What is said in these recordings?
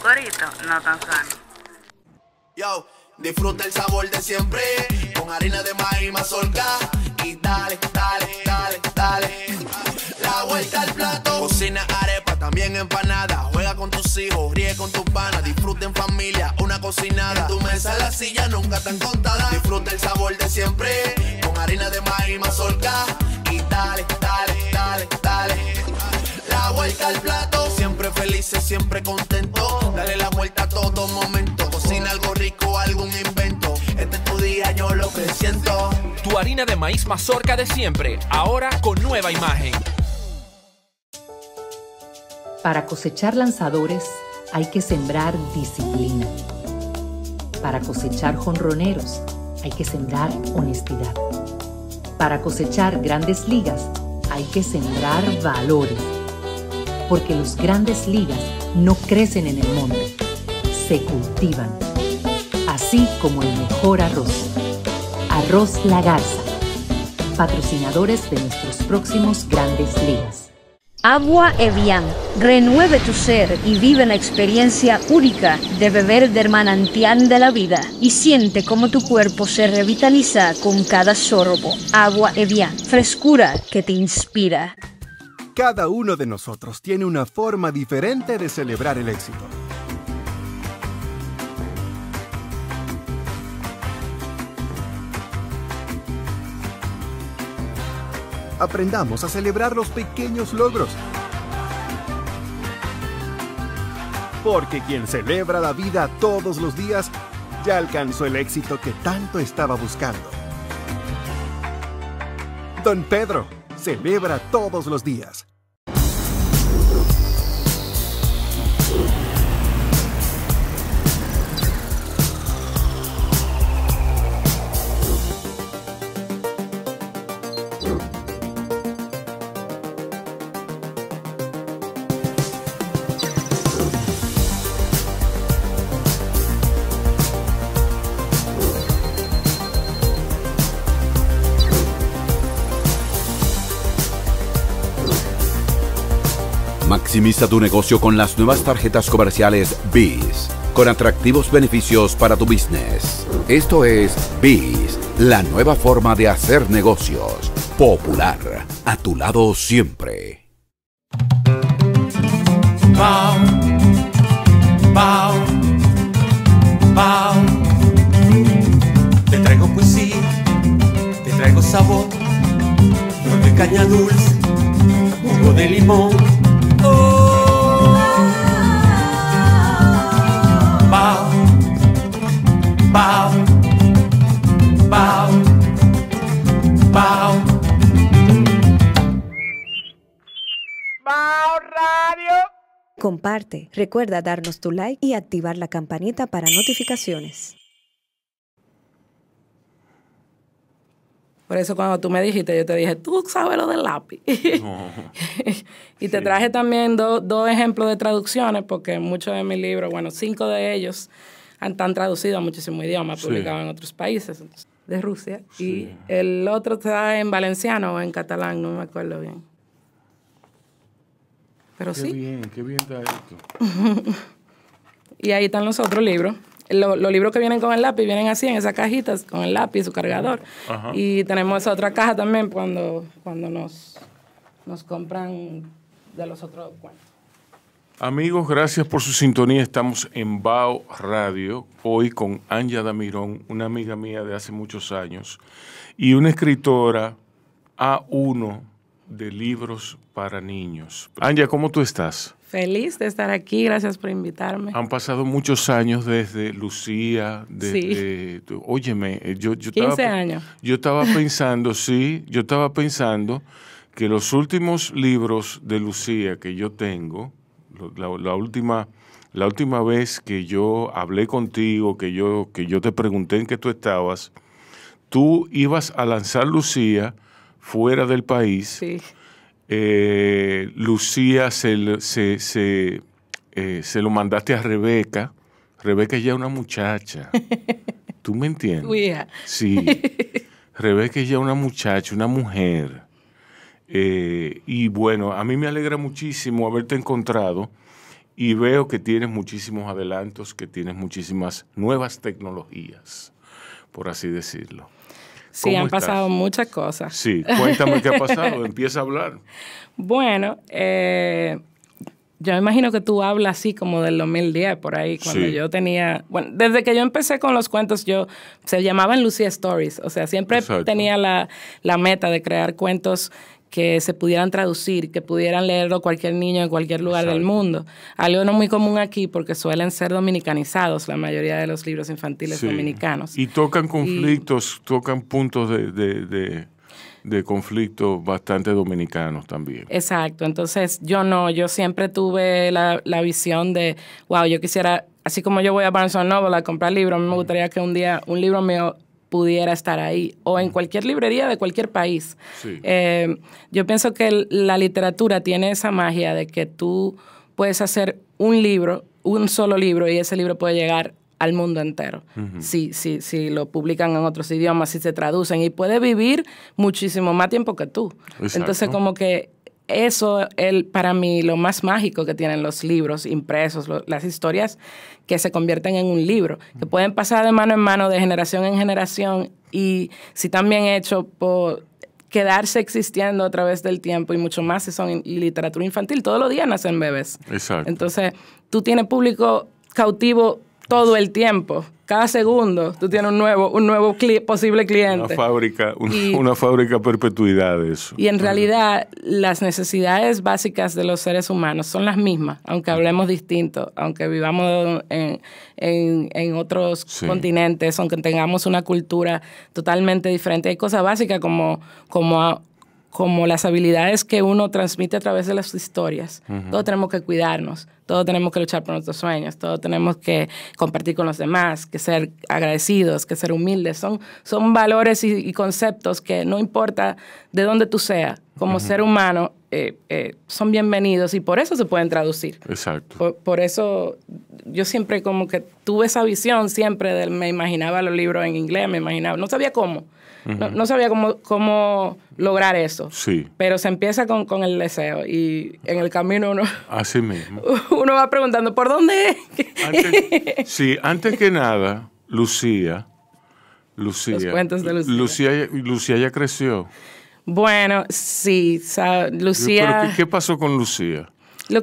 corito no tan sano. Yo, disfruta el sabor de siempre, con harina de maíz mazorca, y dale, dale, dale, dale, la vuelta al plato. Cocina arepa, también empanada, juega con tus hijos, ríe con tus panas, disfruta en familia, una cocinada. En tu mesa la silla nunca tan contada. Disfruta el sabor de siempre, con harina de maíz mazorca, y dale, dale, dale, dale, la vuelta al plato. Siempre felices, siempre contento, dale la vuelta a todo momento. Cocina algo rico, algún invento, este es tu día, yo lo que siento. Tu harina de maíz mazorca de siempre, ahora con nueva imagen. Para cosechar lanzadores hay que sembrar disciplina. Para cosechar jonroneros hay que sembrar honestidad. Para cosechar grandes ligas hay que sembrar valores. Porque los grandes ligas no crecen en el monte, se cultivan. Así como el mejor arroz. Arroz La Garza, patrocinadores de nuestros próximos grandes ligas. Agua Evian. Renueve tu ser y vive la experiencia única de beber del manantial de la vida y siente cómo tu cuerpo se revitaliza con cada sorbo. Agua Evian. Frescura que te inspira. Cada uno de nosotros tiene una forma diferente de celebrar el éxito. Aprendamos a celebrar los pequeños logros. Porque quien celebra la vida todos los días ya alcanzó el éxito que tanto estaba buscando. Don Pedro celebra todos los días. Maximiza tu negocio con las nuevas tarjetas comerciales BIS, con atractivos beneficios para tu business. Esto es BIS, la nueva forma de hacer negocios. Popular, a tu lado siempre. Bao, bao, bao. Te traigo poesía, te traigo sabor, nueve caña dulce, jugo de limón. Bao, bao, bao, bao. Bao Radio. Comparte, recuerda darnos tu like y activar la campanita para notificaciones. Por eso cuando tú me dijiste, yo te dije, tú sabes lo del lápiz. No. Y te traje también dos ejemplos de traducciones, porque muchos de mis libros, bueno, 5 de ellos están traducidos a muchísimos idiomas, publicados en otros países de Rusia. Sí. Y el otro está en valenciano o en catalán, no me acuerdo bien. Pero qué bien está esto. Y ahí están los otros libros. Los libros que vienen con el lápiz vienen así, en esas cajitas, con el lápiz, su cargador. Ajá. Y tenemos esa otra caja también cuando nos compran de los otros cuentos. Amigos, gracias por su sintonía. Estamos en Bao Radio, hoy con Anja Damirón, una amiga mía de hace muchos años, y una escritora A1 de libros para niños. Anja, ¿cómo tú estás? Feliz de estar aquí, gracias por invitarme. Han pasado muchos años desde Lucía, desde... Sí. Óyeme, yo 15 años. Yo estaba pensando, yo estaba pensando que los últimos libros de Lucía que yo tengo, la última vez que yo hablé contigo, que yo te pregunté en qué tú estabas, tú ibas a lanzar Lucía fuera del país. Sí. Lucía se lo mandaste a Rebeca. Rebeca ya es una muchacha. ¿Tú me entiendes? Cuida. Sí. Rebeca ya es una muchacha, una mujer. Y bueno, a mí me alegra muchísimo haberte encontrado y veo que tienes muchísimos adelantos, que tienes muchísimas nuevas tecnologías, por así decirlo. Sí, han pasado muchas cosas. Sí, cuéntame qué ha pasado, empieza a hablar. Bueno, yo imagino que tú hablas así como del 2010, por ahí, cuando yo tenía... Bueno, desde que yo empecé con los cuentos, se llamaban Lucía Stories. O sea, siempre tenía la meta de crear cuentos que se pudieran traducir, que pudieran leerlo cualquier niño en cualquier lugar del mundo. Algo no muy común aquí porque suelen ser dominicanizados la mayoría de los libros infantiles dominicanos. Y tocan conflictos, tocan puntos de conflicto bastante dominicanos también. Exacto. Entonces, yo siempre tuve la visión de, wow, yo quisiera, así como yo voy a Barnes & Noble a comprar libros, a mí me gustaría que un día un libro mío pudiera estar ahí, o en cualquier librería de cualquier país. Sí. Yo pienso que la literatura tiene esa magia de que tú puedes hacer un libro, un solo libro, y ese libro puede llegar al mundo entero. Si lo publican en otros idiomas, si se traducen, y puede vivir muchísimo más tiempo que tú. Exacto. Entonces, como que eso, para mí, lo más mágico que tienen los libros impresos, las historias que se convierten en un libro, que pueden pasar de mano en mano, de generación en generación, y si también hecho por quedarse existiendo a través del tiempo, y mucho más si son literatura infantil. Todos los días nacen bebés. Exacto. Entonces, tú tienes público cautivo todo el tiempo. Cada segundo tú tienes un nuevo posible cliente. Una fábrica a perpetuidad de eso. Y en realidad las necesidades básicas de los seres humanos son las mismas, aunque hablemos distinto, aunque vivamos en otros continentes, aunque tengamos una cultura totalmente diferente. Hay cosas básicas como las habilidades que uno transmite a través de las historias. Todos tenemos que cuidarnos, todos tenemos que luchar por nuestros sueños, todos tenemos que compartir con los demás, que ser agradecidos, que ser humildes. Son valores y conceptos que no importa de dónde tú seas, como ser humano, son bienvenidos, y por eso se pueden traducir. Exacto. Por eso yo siempre como que tuve esa visión siempre me imaginaba los libros en inglés, no sabía cómo. No sabía cómo lograr eso. Sí. Pero se empieza con el deseo, y en el camino uno... Así mismo. Uno va preguntando, ¿por dónde es? Antes que nada, Lucía. Los cuentos de Lucía. Lucía ya creció. Bueno, sí. Lucía... ¿Pero qué pasó con Lucía?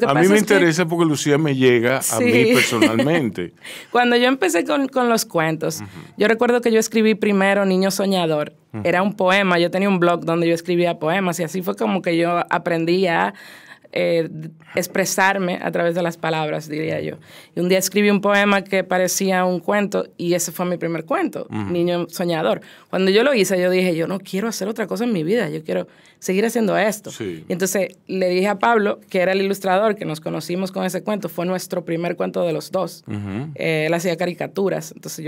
A mí me interesa porque Lucía me llega a mí personalmente. Cuando yo empecé con los cuentos, yo recuerdo que yo escribí primero Niño Soñador. Era un poema. Yo tenía un blog donde yo escribía poemas, y así fue como que yo aprendí a expresarme a través de las palabras, diría yo. Y un día escribí un poema que parecía un cuento, y ese fue mi primer cuento, Niño Soñador. Cuando yo lo hice, yo dije, yo no quiero hacer otra cosa en mi vida, yo quiero seguir haciendo esto. Sí. Y entonces le dije a Pablo, que era el ilustrador, que nos conocimos con ese cuento, fue nuestro primer cuento de los dos. Él hacía caricaturas, entonces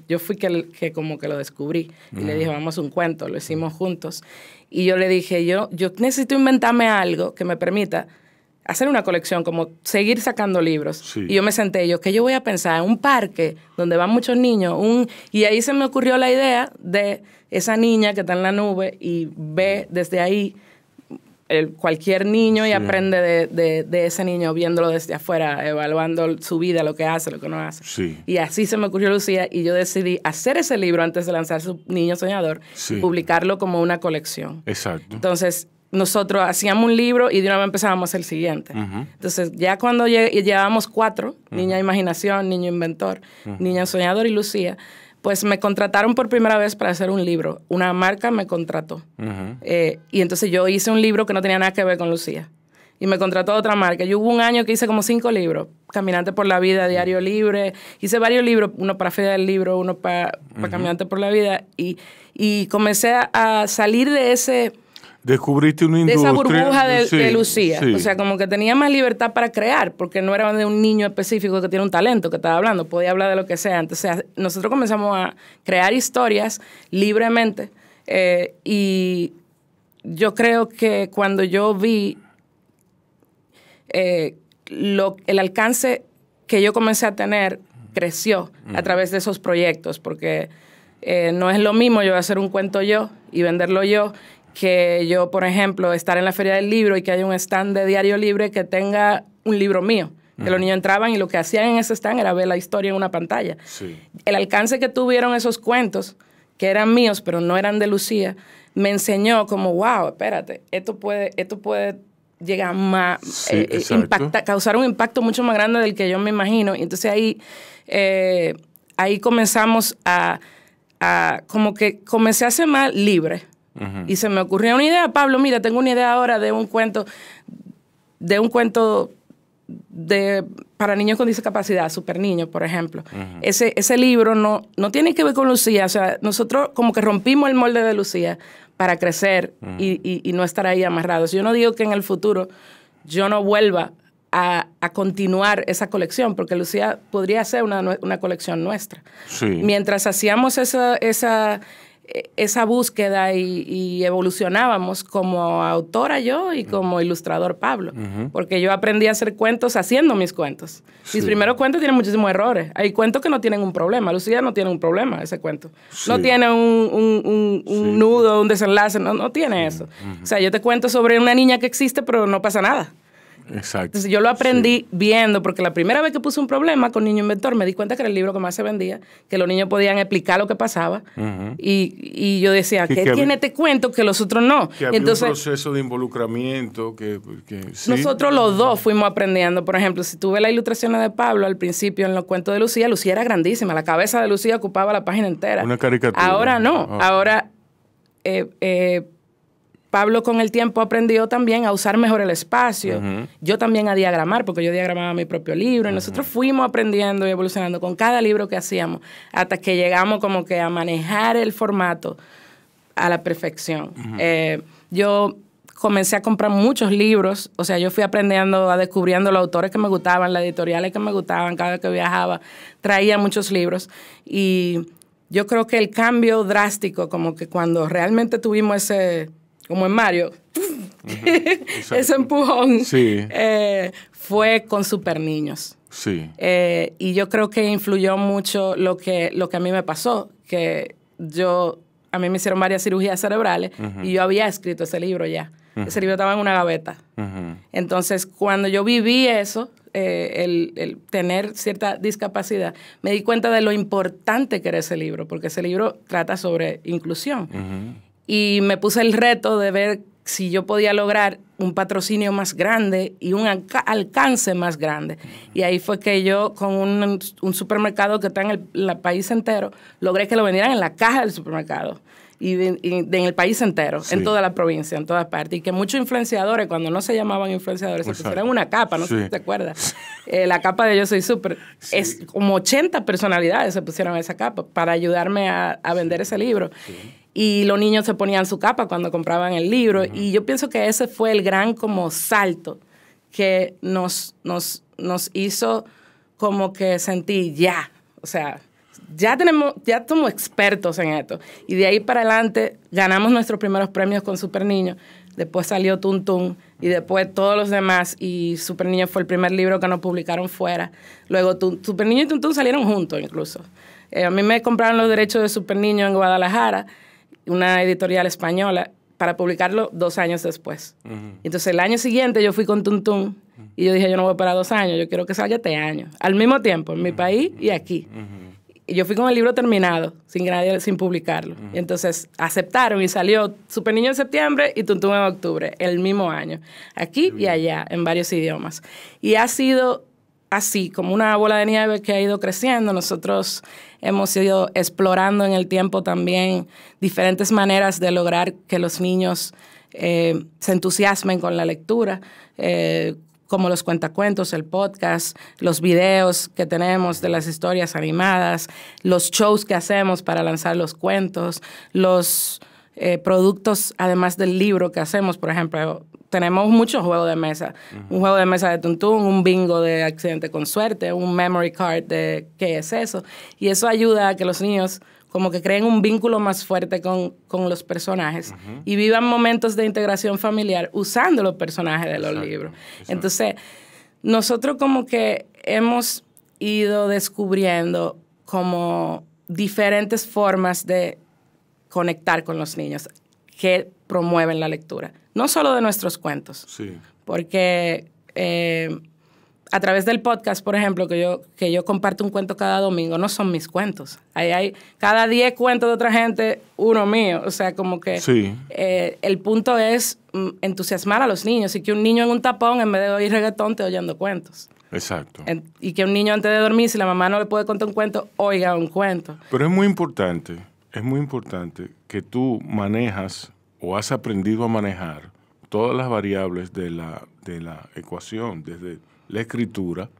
yo fui que como que lo descubrí, y le dije, vamos a un cuento, lo hicimos juntos. Y yo le dije, yo necesito inventarme algo que me permita hacer una colección, como seguir sacando libros. Sí. Y yo me senté, ¿qué yo voy a pensar? En un parque donde van muchos niños. Y ahí se me ocurrió la idea de esa niña que está en la nube y ve desde ahí cualquier niño, y aprende de ese niño, viéndolo desde afuera, evaluando su vida, lo que hace, lo que no hace. Sí. Y así se me ocurrió Lucía, y yo decidí hacer ese libro antes de lanzar su Niño Soñador, y publicarlo como una colección. Exacto. Entonces, nosotros hacíamos un libro y de una vez empezábamos a hacer el siguiente. Entonces, ya cuando llevábamos 4, Niña Imaginación, Niño Inventor, Niña Soñador y Lucía, pues me contrataron por primera vez para hacer un libro. Una marca me contrató. Y entonces yo hice un libro que no tenía nada que ver con Lucía. Y me contrató otra marca. Yo hubo un año que hice como 5 libros. Caminante por la Vida, Diario Libre. Hice varios libros, uno para Feria del Libro, uno para Caminante por la Vida. Y comencé a salir de ese... Descubriste una industria. De esa burbuja de Lucía. Sí. O sea, como que tenía más libertad para crear, porque no era de un niño específico que tiene un talento que estaba hablando, podía hablar de lo que sea. Entonces, nosotros comenzamos a crear historias libremente, y yo creo que cuando yo vi el alcance que yo comencé a tener, creció a través de esos proyectos, porque no es lo mismo yo hacer un cuento yo y venderlo yo, que yo, por ejemplo, estar en la Feria del Libro y que haya un stand de Diario Libre que tenga un libro mío. que los niños entraban y lo que hacían en ese stand era ver la historia en una pantalla. Sí. El alcance que tuvieron esos cuentos, que eran míos, pero no eran de Lucía, me enseñó como, wow, espérate, esto puede llegar más, Sí, causar un impacto mucho más grande del que yo me imagino. Y entonces ahí comenzamos como que comencé a ser más libre. Y se me ocurrió una idea, Pablo, mira, tengo una idea ahora de un cuento para niños con discapacidad, super niños, por ejemplo. Ese libro no tiene que ver con Lucía, o sea, nosotros como que rompimos el molde de Lucía para crecer y no estar ahí amarrados. Yo no digo que en el futuro yo no vuelva a continuar esa colección, porque Lucía podría ser una colección nuestra. Sí. Mientras hacíamos esa búsqueda y evolucionábamos como autora yo y como ilustrador Pablo, porque yo aprendí a hacer cuentos haciendo mis cuentos. Sí. Mis primeros cuentos tienen muchísimos errores. Hay cuentos que no tienen un problema. Lucía no tiene un problema, ese cuento. Sí. No tiene un nudo, un desenlace, no tiene eso. O sea, yo te cuento sobre una niña que existe, pero no pasa nada. Exacto. Entonces yo lo aprendí viendo, porque la primera vez que puse un problema con Niño Inventor me di cuenta que era el libro que más se vendía, que los niños podían explicar lo que pasaba y yo decía, ¿qué tiene este cuento que los otros no? Que había entonces, un proceso de involucramiento que sí. Nosotros los dos fuimos aprendiendo. Por ejemplo, si tú ves las ilustraciones de Pablo al principio en los cuentos de Lucía, Lucía era grandísima, la cabeza de Lucía ocupaba la página entera. Una caricatura. Ahora no, ahora Pablo con el tiempo aprendió también a usar mejor el espacio. Yo también a diagramar, porque yo diagramaba mi propio libro. Y nosotros fuimos aprendiendo y evolucionando con cada libro que hacíamos, hasta que llegamos como que a manejar el formato a la perfección. Yo comencé a comprar muchos libros. O sea, yo fui aprendiendo, descubriendo los autores que me gustaban, las editoriales que me gustaban. Cada vez que viajaba, traía muchos libros. Y yo creo que el cambio drástico, como que cuando realmente tuvimos ese... como en Mario, ese empujón, sí. Fue con Super Niños. Sí. Y yo creo que influyó mucho lo que a mí me pasó, que a mí me hicieron varias cirugías cerebrales y yo había escrito ese libro ya. Ese libro estaba en una gaveta. Entonces, cuando yo viví eso, el tener cierta discapacidad, me di cuenta de lo importante que era ese libro, porque ese libro trata sobre inclusión. Y me puse el reto de ver si yo podía lograr un patrocinio más grande y un alcance más grande. Y ahí fue que yo, con un supermercado que está en el país entero, logré que lo vendieran en la caja del supermercado. Y en el país entero, sí. En toda la provincia, en todas partes. Y que muchos influenciadores, cuando no se llamaban influenciadores, se pusieron una capa, no sé si te acuerdas. La capa de Yo Soy Súper. Sí. Es como 80 personalidades se pusieron esa capa para ayudarme a vender ese libro. Sí. Y los niños se ponían su capa cuando compraban el libro. Y yo pienso que ese fue el gran como salto que nos hizo como que sentir ya, o sea, ya somos expertos en esto. Y de ahí para adelante ganamos nuestros primeros premios con Super Niño. Después salió Tum Tum y después todos los demás. Y Super Niño fue el primer libro que nos publicaron fuera. Luego Super Niño y Tum Tum salieron juntos incluso. A mí me compraron los derechos de Super Niño en Guadalajara, una editorial española, para publicarlo 2 años después. Entonces el año siguiente yo fui con Tum Tum y yo dije, yo no voy a esperar 2 años, yo quiero que salga este año. Al mismo tiempo, en mi país y aquí. Y yo fui con el libro terminado, sin publicarlo. Y entonces aceptaron y salió Super Niño en septiembre y Tum Tum en octubre, el mismo año. Aquí y allá, en varios idiomas. Y ha sido así, como una bola de nieve que ha ido creciendo. Nosotros hemos ido explorando en el tiempo también diferentes maneras de lograr que los niños se entusiasmen con la lectura, como los cuentacuentos, el podcast, los videos que tenemos de las historias animadas, los shows que hacemos para lanzar los cuentos, los productos, además del libro que hacemos. Por ejemplo, tenemos muchos juegos de mesa. Un juego de mesa de Tum Tum, un bingo de Accidente con Suerte, un memory card de ¿qué es eso? Y eso ayuda a que los niños como que creen un vínculo más fuerte con los personajes y vivan momentos de integración familiar usando los personajes de los libros. Exacto. Entonces, nosotros como que hemos ido descubriendo como diferentes formas de conectar con los niños que promueven la lectura. No solo de nuestros cuentos, porque a través del podcast, por ejemplo, que yo comparto un cuento cada domingo, no son mis cuentos. Ahí hay cada 10 cuentos de otra gente, uno mío. O sea, como que Sí. El punto es entusiasmar a los niños y que un niño en un tapón, en vez de oír reggaetón, esté oyendo cuentos. Exacto. Y que un niño antes de dormir, si la mamá no le puede contar un cuento, oiga un cuento. Pero es muy importante que tú manejas o has aprendido a manejar todas las variables de la ecuación, desde la escritura,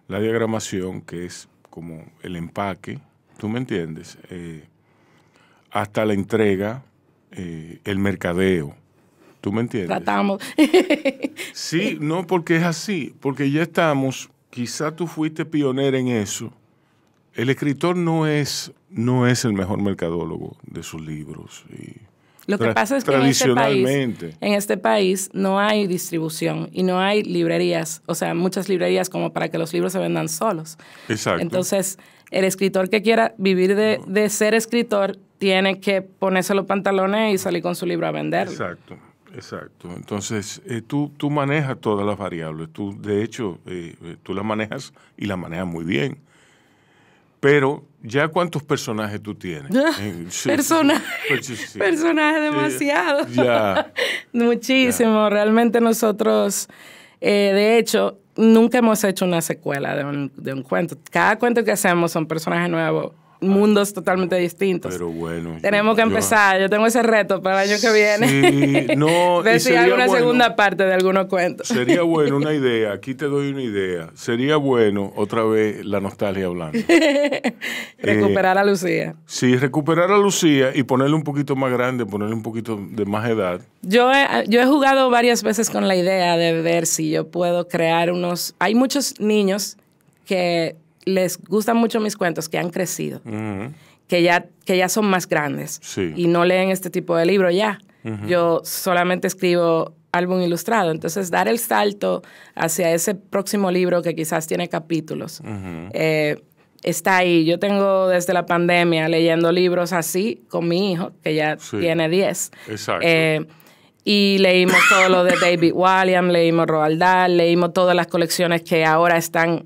la diagramación, que es como el empaque, ¿tú me entiendes? Hasta la entrega, el mercadeo, ¿tú me entiendes? Tratamos. Sí, no, porque es así, porque ya estamos, quizá tú fuiste pionera en eso. El escritor no es el mejor mercadólogo de sus libros. Lo que pasa es que en este país no hay distribución y no hay librerías, o sea, muchas librerías como para que los libros se vendan solos. Exacto. Entonces, el escritor que quiera vivir de ser escritor tiene que ponerse los pantalones y salir con su libro a venderlo. Exacto. Entonces, tú manejas todas las variables. Tú, de hecho, tú las manejas y las manejas muy bien. Pero, ¿ya cuántos personajes tú tienes? Sí. Personajes demasiados. Ya. Muchísimo. Ya. Realmente nosotros, de hecho, nunca hemos hecho una secuela de un cuento. Cada cuento que hacemos son personajes nuevos, mundos totalmente distintos. Pero bueno. Tenemos que empezar. Yo tengo ese reto para el año que viene. Sí, no. Ver si hay una segunda parte de algunos cuentos. Sería bueno una idea. Aquí te doy una idea. Sería bueno, otra vez, la nostalgia hablando. Recuperar a Lucía. Sí, recuperar a Lucía y ponerle un poquito más grande, ponerle un poquito de más edad. Yo he jugado varias veces con la idea de ver si yo puedo crear unos... Hay muchos niños que les gustan mucho mis cuentos, que han crecido, que ya son más grandes y no leen este tipo de libro ya. Yo solamente escribo álbum ilustrado. Entonces, dar el salto hacia ese próximo libro que quizás tiene capítulos, está ahí. Yo tengo desde la pandemia leyendo libros así con mi hijo, que ya tiene 10. Exacto. Y leímos todo lo de David Walliams, leímos Roald Dahl, leímos todas las colecciones que ahora están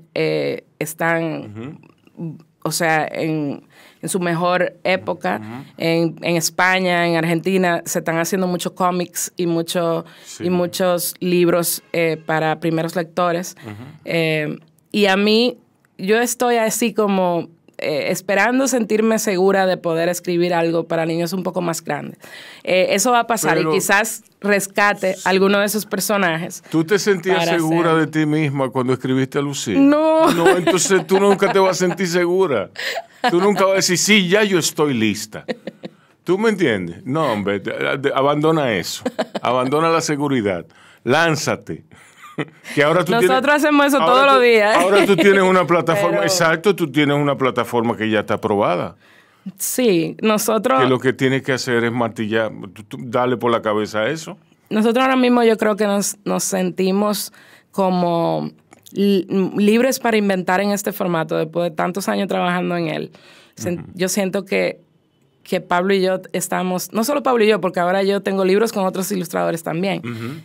o sea, en su mejor época. En España, en Argentina, se están haciendo muchos cómics y muchos libros para primeros lectores. Y a mí, yo estoy así como esperando sentirme segura de poder escribir algo para niños un poco más grandes. Eso va a pasar y quizás rescate alguno de esos personajes. ¿Tú te sentías segura de ti misma cuando escribiste a Lucía? No. No, entonces tú nunca te vas a sentir segura. Tú nunca vas a decir, sí, ya yo estoy lista. ¿Tú me entiendes? No, hombre, abandona eso. Abandona la seguridad. Lánzate. Que ahora nosotros hacemos eso todos los días. Ahora tú tienes una plataforma, exacto, tú tienes una plataforma que ya está aprobada. Sí, nosotros... Que lo que tienes que hacer es martillar, darle por la cabeza a eso. Nosotros ahora mismo yo creo que nos sentimos como libres para inventar en este formato después de tantos años trabajando en él. Yo siento que Pablo y yo estamos, no solo Pablo y yo, porque ahora yo tengo libros con otros ilustradores también.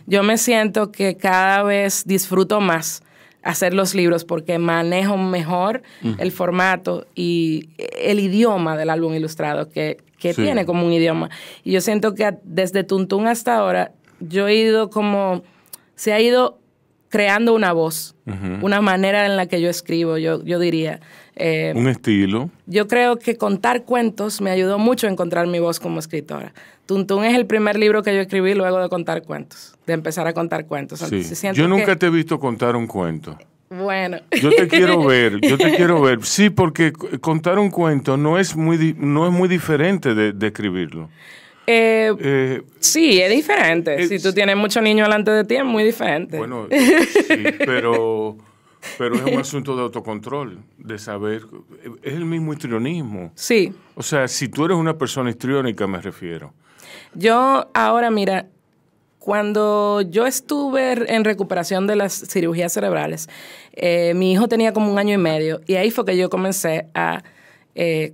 Yo me siento que cada vez disfruto más hacer los libros porque manejo mejor el formato y el idioma del álbum ilustrado, que tiene como un idioma. Y yo siento que desde Tuntún hasta ahora, se ha ido creando una voz, una manera en la que yo escribo, yo diría. Un estilo. Yo creo que contar cuentos me ayudó mucho a encontrar mi voz como escritora. Tuntún es el primer libro que yo escribí luego de contar cuentos, de empezar a contar cuentos. Sí. Entonces, yo nunca te he visto contar un cuento. Bueno. Yo te quiero ver. Sí, porque contar un cuento no es muy diferente de escribirlo. Sí, es diferente. Si tú tienes muchos niños delante de ti, es muy diferente. Bueno, sí, pero es un asunto de autocontrol, de saber. Es el mismo histrionismo. Sí. O sea, si tú eres una persona histriónica, me refiero. Yo ahora, mira, cuando yo estuve en recuperación de las cirugías cerebrales, mi hijo tenía como 1 año y medio y ahí fue que yo comencé a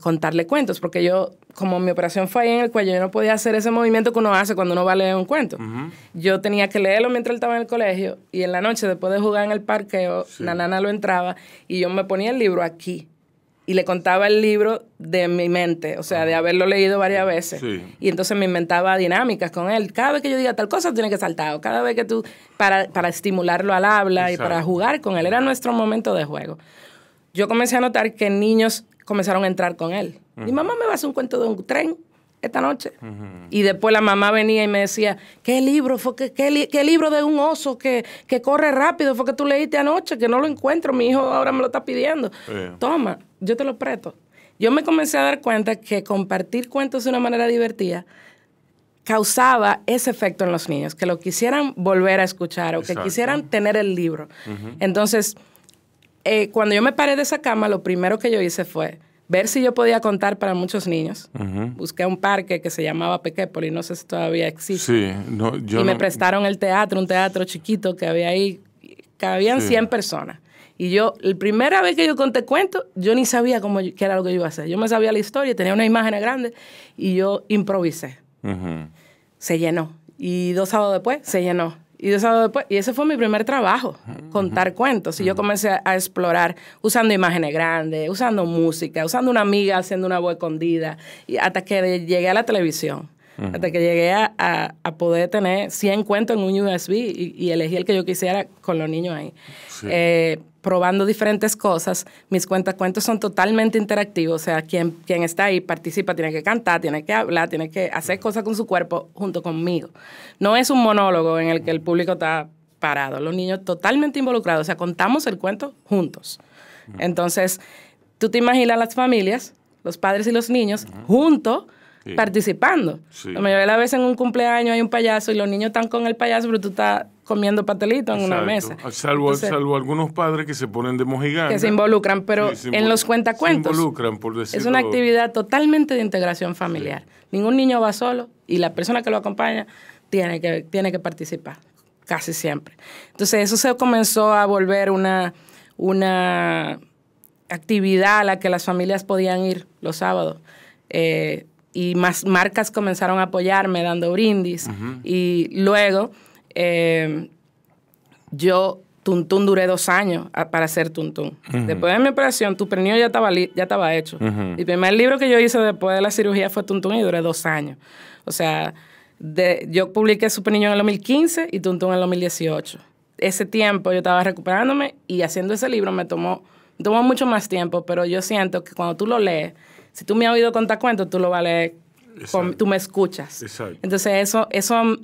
contarle cuentos, porque yo como mi operación fue ahí en el cuello, yo no podía hacer ese movimiento que uno hace cuando uno va a leer un cuento. Yo tenía que leerlo mientras él estaba en el colegio y en la noche, después de jugar en el parqueo, la nana lo entraba y yo me ponía el libro aquí y le contaba el libro de mi mente, o sea, de haberlo leído varias veces. Sí. Y entonces me inventaba dinámicas con él. Cada vez que yo diga tal cosa, tiene que saltar. O cada vez que tú, para estimularlo al habla. Exacto. Y para jugar con él. Era nuestro momento de juego. Yo comencé a notar que niños comenzaron a entrar con él. Mi mamá me va a hacer un cuento de un tren esta noche. Y después la mamá venía y me decía, ¿qué libro fue? ¿Qué libro de un oso que corre rápido fue que tú leíste anoche? Que no lo encuentro, mi hijo ahora me lo está pidiendo. Toma, yo te lo presto. Yo me comencé a dar cuenta que compartir cuentos de una manera divertida causaba ese efecto en los niños, que lo quisieran volver a escuchar o que quisieran tener el libro. Entonces, cuando yo me paré de esa cama, lo primero que yo hice fue ver si yo podía contar para muchos niños. Busqué un parque que se llamaba Pequépoli, no sé si todavía existe. Sí, no, yo me prestaron el teatro, un teatro chiquito que había ahí, cabían 100 personas. Y yo, la primera vez que yo conté cuentos, yo ni sabía qué era lo que yo iba a hacer. Yo me sabía la historia, tenía unas imágenes grandes y yo improvisé. Se llenó. Y 2 sábados después, se llenó. Y 2 sábados después, y ese fue mi primer trabajo, contar cuentos. Y yo comencé a explorar usando imágenes grandes, usando música, usando una amiga haciendo una voz escondida, y hasta que llegué a la televisión. Hasta que llegué a poder tener 100 cuentos en un USB y elegí el que yo quisiera con los niños ahí. Sí. Probando diferentes cosas. Mis cuentos son totalmente interactivos. O sea, quien está ahí participa, tiene que cantar, tiene que hablar, tiene que hacer cosas con su cuerpo junto conmigo. No es un monólogo en el que el público está parado. Los niños totalmente involucrados. O sea, contamos el cuento juntos. Entonces, tú te imaginas las familias, los padres y los niños, juntos, participando. Sí. La mayoría de las veces en un cumpleaños hay un payaso y los niños están con el payaso, pero tú estás comiendo pastelito en una mesa. Salvo algunos padres que se ponen de mojiganga. Que se involucran, pero en los cuentacuentos. Se involucran, por decirlo. Es una actividad totalmente de integración familiar. Ningún niño va solo y la persona que lo acompaña tiene que participar, casi siempre. Entonces eso se comenzó a volver una actividad a la que las familias podían ir los sábados. Y más marcas comenzaron a apoyarme dando brindis. Y luego yo, Tuntún, duré 2 años para hacer Tuntún. Después de mi operación, Tu Pernillo ya estaba hecho. El primer libro que yo hice después de la cirugía fue Tuntún y duré 2 años. O sea, yo publiqué Super Niño en el 2015 y Tuntún en el 2018. Ese tiempo yo estaba recuperándome y haciendo ese libro me tomó mucho más tiempo, pero yo siento que cuando tú lo lees, si tú me has oído contar cuentos, tú lo vas a leer, tú me escuchas. Exacto. Entonces eso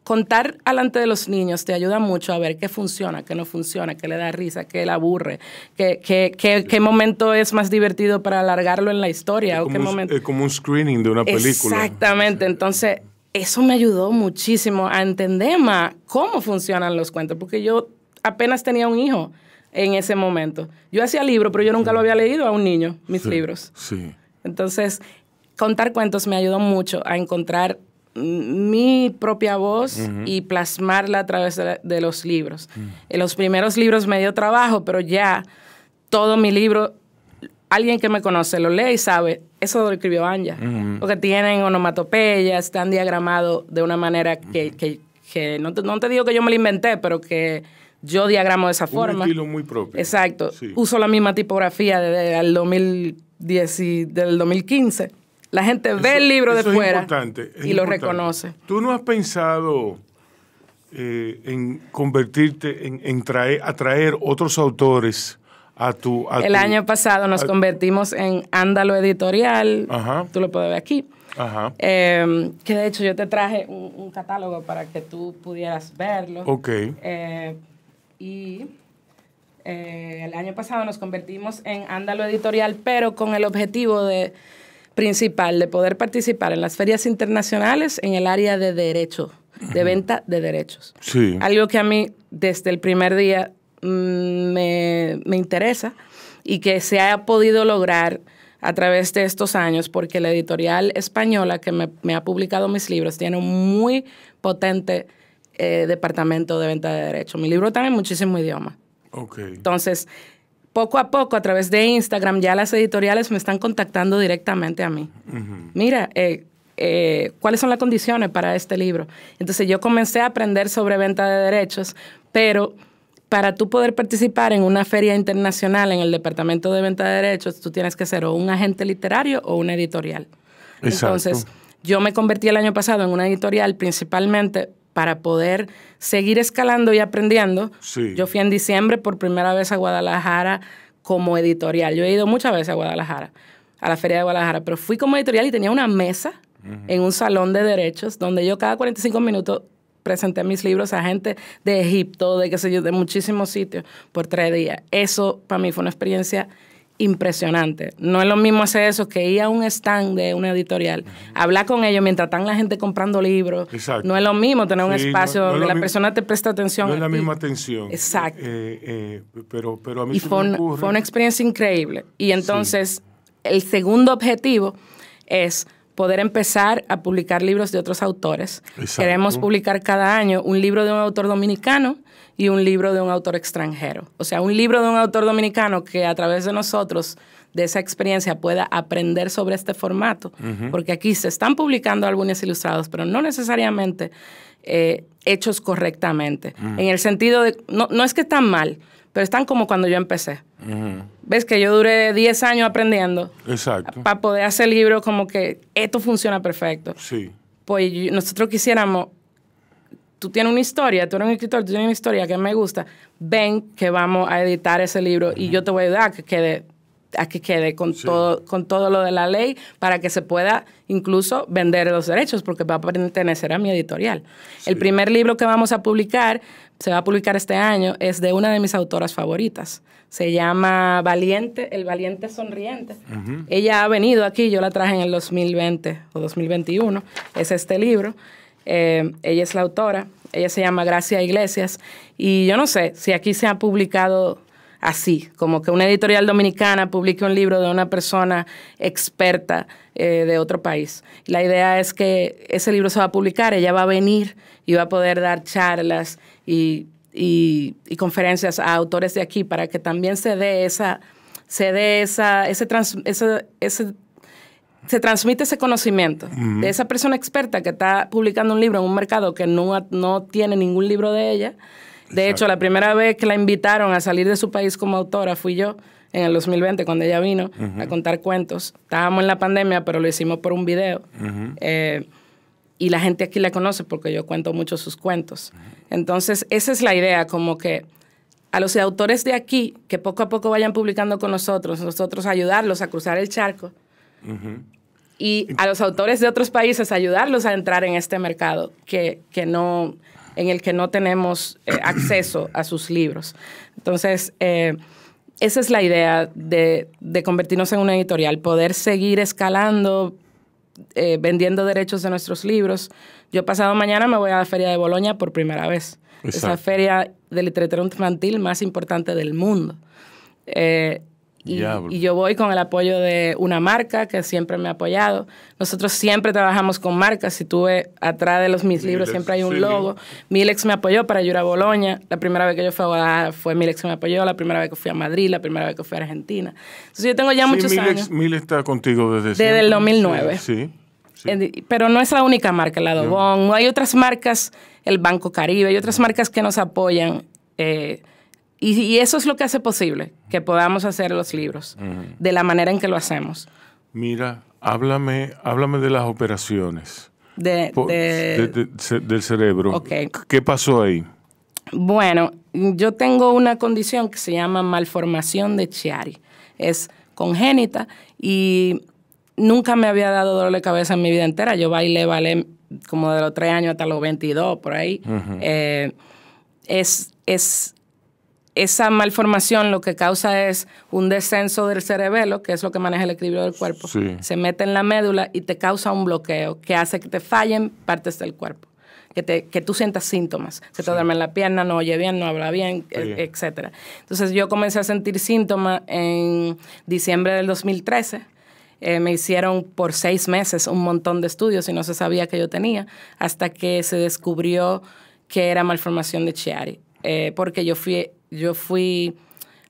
contar delante de los niños te ayuda mucho a ver qué funciona, qué no funciona, qué le da risa, qué le aburre, qué momento es más divertido para alargarlo en la historia. Es como un screening de una película. Exactamente. Entonces, eso me ayudó muchísimo a entender más cómo funcionan los cuentos, porque yo apenas tenía un hijo en ese momento. Yo hacía libros, pero yo nunca lo había leído a un niño, mis libros. Sí. Entonces, contar cuentos me ayudó mucho a encontrar mi propia voz y plasmarla a través de los libros. En los primeros libros me dio trabajo, pero ya todo mi libro, alguien que me conoce lo lee y sabe, eso lo escribió Anja. Porque tienen onomatopeyas, están diagramados de una manera que no te digo que yo me lo inventé, pero que yo diagramo de esa forma. Un estilo muy propio. Exacto. Sí. Uso la misma tipografía desde el 2010 y del 2015. La gente ve el libro de fuera y lo reconoce. ¿Tú no has pensado en convertirte, en atraer otros autores a tu... El año pasado nos convertimos en Ándalo Editorial. Ajá. Tú lo puedes ver aquí. Ajá. Que de hecho yo te traje un catálogo para que tú pudieras verlo. Ok. Y el año pasado nos convertimos en Ándalo Editorial, pero con el objetivo principal de poder participar en las ferias internacionales en el área de derecho, de venta de derechos. Sí. Algo que a mí desde el primer día me interesa y que se ha podido lograr a través de estos años, porque la editorial española que me ha publicado mis libros tiene un muy potente departamento de venta de derechos. Mi libro está en muchísimos idiomas. Okay. Entonces, poco a poco, a través de Instagram, ya las editoriales me están contactando directamente a mí. Mira, ¿cuáles son las condiciones para este libro? Entonces yo comencé a aprender sobre venta de derechos, pero para tú poder participar en una feria internacional en el departamento de venta de derechos, tú tienes que ser o un agente literario o una editorial. Exacto. Entonces, yo me convertí el año pasado en una editorial principalmente para poder seguir escalando y aprendiendo. Sí. Yo fui en diciembre por primera vez a Guadalajara como editorial. Yo he ido muchas veces a Guadalajara, a la Feria de Guadalajara, pero fui como editorial y tenía una mesa en un salón de derechos donde yo cada 45 minutos presenté mis libros a gente de Egipto, de qué sé yo, de muchísimos sitios por 3 días. Eso para mí fue una experiencia impresionante. No es lo mismo hacer eso que ir a un stand de una editorial, hablar con ellos mientras están la gente comprando libros. Exacto. No es lo mismo tener un Sí, espacio no es donde lo la mismo. persona te presta atención. No es la a ti. misma atención. Exacto. Pero a mí Y se fue, me ocurre. fue una experiencia increíble. Y entonces, el segundo objetivo es poder empezar a publicar libros de otros autores. Exacto. Queremos publicar cada año un libro de un autor dominicano y un libro de un autor extranjero. O sea, un libro de un autor dominicano que a través de nosotros, de esa experiencia, pueda aprender sobre este formato. Porque aquí se están publicando álbumes ilustrados, pero no necesariamente hechos correctamente. En el sentido de, no es que están mal, pero están como cuando yo empecé. Ves que yo duré 10 años aprendiendo. Exacto. Para poder hacer libros como que esto funciona perfecto. Sí. Pues nosotros quisiéramos, tú tienes una historia, tú eres un escritor, tú tienes una historia que me gusta, ven que vamos a editar ese libro y yo te voy a ayudar a que quede con, con todo lo de la ley para que se pueda incluso vender los derechos porque va a pertenecer a mi editorial. Sí. El primer libro que vamos a publicar, se va a publicar este año, es de una de mis autoras favoritas. Se llama Valiente, El Valiente Sonriente. Ella ha venido aquí, yo la traje en el 2020 o 2021, es este libro. Ella es la autora, ella se llama Gracia Iglesias y yo no sé si aquí se ha publicado así, como que una editorial dominicana publique un libro de una persona experta de otro país. La idea es que ese libro se va a publicar, ella va a venir y va a poder dar charlas y conferencias a autores de aquí para que también se transmite ese conocimiento de esa persona experta que está publicando un libro en un mercado que no tiene ningún libro de ella. De hecho, la primera vez que la invitaron a salir de su país como autora fui yo, en el 2020, cuando ella vino a contar cuentos. Estábamos en la pandemia, pero lo hicimos por un video. Y la gente aquí la conoce porque yo cuento mucho sus cuentos. Entonces, esa es la idea, como que a los autores de aquí, que poco a poco vayan publicando con nosotros ayudarlos a cruzar el charco. Y a los autores de otros países ayudarlos a entrar en este mercado en el que no tenemos acceso a sus libros. Entonces, esa es la idea de convertirnos en una editorial, poder seguir escalando, vendiendo derechos de nuestros libros. Yo pasado mañana me voy a la Feria de Boloña por primera vez. Exacto. Es la feria de literatura infantil más importante del mundo. Y yo voy con el apoyo de una marca que siempre me ha apoyado. Nosotros siempre trabajamos con marcas. Si tú ves atrás de mis libros siempre hay un logo. Milex me apoyó para ir a Boloña. La primera vez que yo fui a Guadalajara fue Milex que me apoyó. La primera vez que fui a Madrid, la primera vez que fui a Argentina. Entonces yo tengo ya muchos años. Milex está contigo desde el 2009. Sí. Pero no es la única marca, la Dobón. No. Hay otras marcas, el Banco Caribe, hay otras marcas que nos apoyan. Y eso es lo que hace posible que podamos hacer los libros de la manera en que lo hacemos. Mira, háblame de las operaciones del cerebro. Okay. ¿Qué pasó ahí? Bueno, yo tengo una condición que se llama malformación de Chiari. Es congénita y nunca me había dado dolor de cabeza en mi vida entera. Yo bailé como de los 3 años hasta los 22, por ahí. Esa malformación lo que causa es un descenso del cerebelo, que es lo que maneja el equilibrio del cuerpo. Sí. Se mete en la médula y te causa un bloqueo que hace que te fallen partes del cuerpo, que tú sientas síntomas. Se te duerme en la pierna, no oye bien, no habla bien, etc. Entonces yo comencé a sentir síntomas en diciembre del 2013. Me hicieron por 6 meses un montón de estudios y no se sabía que yo tenía, hasta que se descubrió que era malformación de Chiari. Porque yo fui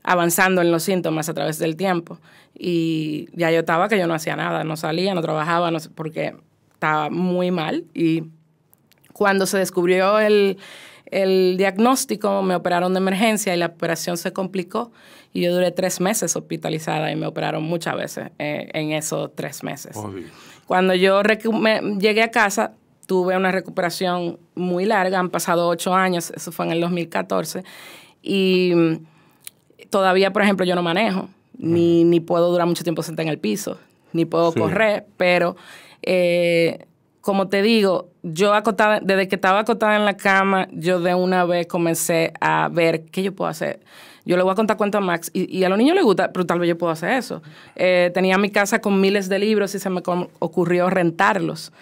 avanzando en los síntomas a través del tiempo. Y ya yo estaba que yo no hacía nada, no salía, no trabajaba, porque estaba muy mal. Y cuando se descubrió el diagnóstico, me operaron de emergencia y la operación se complicó. Y yo duré 3 meses hospitalizada y me operaron muchas veces en esos 3 meses. Obvio. Cuando yo llegué a casa, tuve una recuperación muy larga. Han pasado 8 años, eso fue en el 2014. Y todavía, por ejemplo, yo no manejo, ni puedo durar mucho tiempo sentada en el piso, ni puedo correr, pero como te digo, yo desde que estaba acotada en la cama, yo de una vez comencé a ver qué yo puedo hacer. Yo le voy a contar cuento a Max, y a los niños les gusta, pero tal vez yo puedo hacer eso. Tenía mi casa con miles de libros y se me ocurrió rentarlos.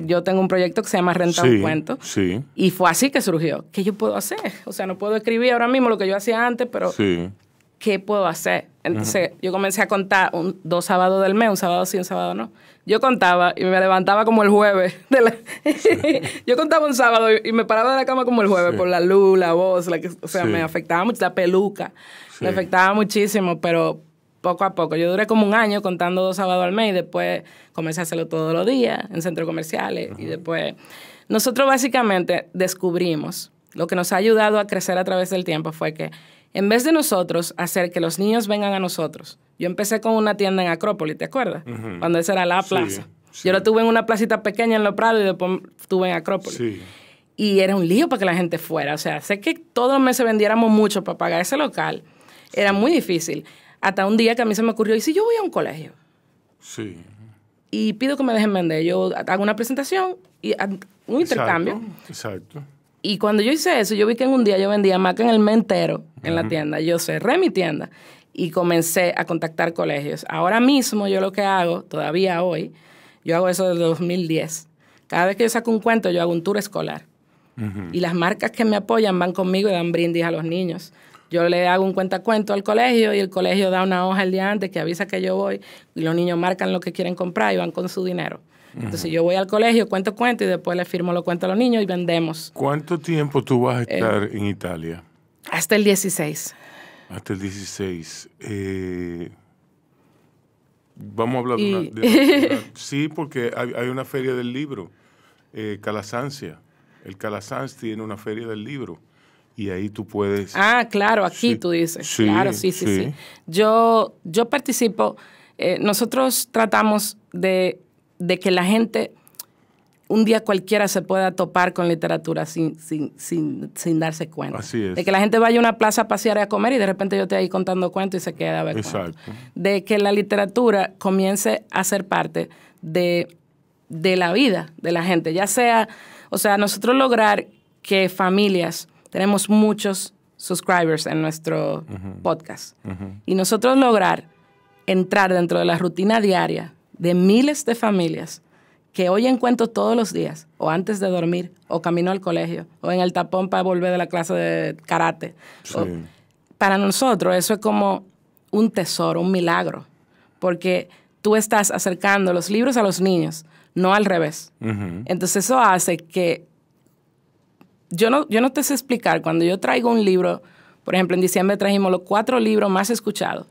Yo tengo un proyecto que se llama Renta un Cuento. Sí. Y fue así que surgió. ¿Qué yo puedo hacer? O sea, no puedo escribir ahora mismo lo que yo hacía antes, pero ¿qué puedo hacer? Entonces, yo comencé a contar 2 sábados del mes, un sábado sí, un sábado no. Yo contaba y me levantaba como el jueves. Yo contaba un sábado y me paraba de la cama como el jueves por la luz, la voz, me afectaba mucho, la peluca. Me afectaba muchísimo, pero poco a poco. Yo duré como 1 año contando 2 sábados al mes y después comencé a hacerlo todos los días en centros comerciales. Y después, nosotros básicamente descubrimos, lo que nos ha ayudado a crecer a través del tiempo fue que en vez de nosotros hacer que los niños vengan a nosotros, yo empecé con una tienda en Acrópolis, ¿te acuerdas? Cuando esa era la plaza. Yo lo tuve en una placita pequeña en Los Prados y después estuve en Acrópolis. Y era un lío para que la gente fuera. O sea, sé que todos los meses vendiéramos mucho para pagar ese local. Era muy difícil. Hasta un día que a mí se me ocurrió, ¿y si yo voy a un colegio? Sí. Y pido que me dejen vender. Yo hago una presentación y un intercambio. Exacto. Y cuando yo hice eso, yo vi que en un día yo vendía más que en el mes entero en la tienda. Yo cerré mi tienda y comencé a contactar colegios. Ahora mismo yo lo que hago, todavía hoy, yo hago eso desde 2010. Cada vez que yo saco un cuento, yo hago un tour escolar. Y las marcas que me apoyan van conmigo y dan brindis a los niños. Yo le hago un cuentacuento al colegio y el colegio da una hoja el día antes que avisa que yo voy y los niños marcan lo que quieren comprar y van con su dinero. Entonces yo voy al colegio, cuento y después le firmo los cuentos a los niños y vendemos. ¿Cuánto tiempo tú vas a estar en Italia? Hasta el 16. Hasta el 16. Vamos a hablar de sí, porque hay una feria del libro, Calasanzia. El Calasanz tiene una feria del libro y ahí tú puedes... Ah, claro, aquí tú dices. Sí, claro, sí. Yo participo. Nosotros tratamos de que la gente un día cualquiera se pueda topar con literatura sin darse cuenta. Así es. De que la gente vaya a una plaza a pasear y a comer y de repente yo esté ahí contando cuentos y se queda a ver cuentos. De que la literatura comience a ser parte de la vida de la gente. Ya sea, o sea, nosotros lograr que familias, tenemos muchos subscribers en nuestro podcast, y nosotros lograr entrar dentro de la rutina diaria de miles de familias que oyen cuentos todos los días, o antes de dormir, o camino al colegio, o en el tapón para volver de la clase de karate. Para nosotros eso es como un tesoro, un milagro, porque tú estás acercando los libros a los niños, no al revés. Entonces eso hace que... Yo no te sé explicar, cuando yo traigo un libro, por ejemplo, en diciembre trajimos los 4 libros más escuchados.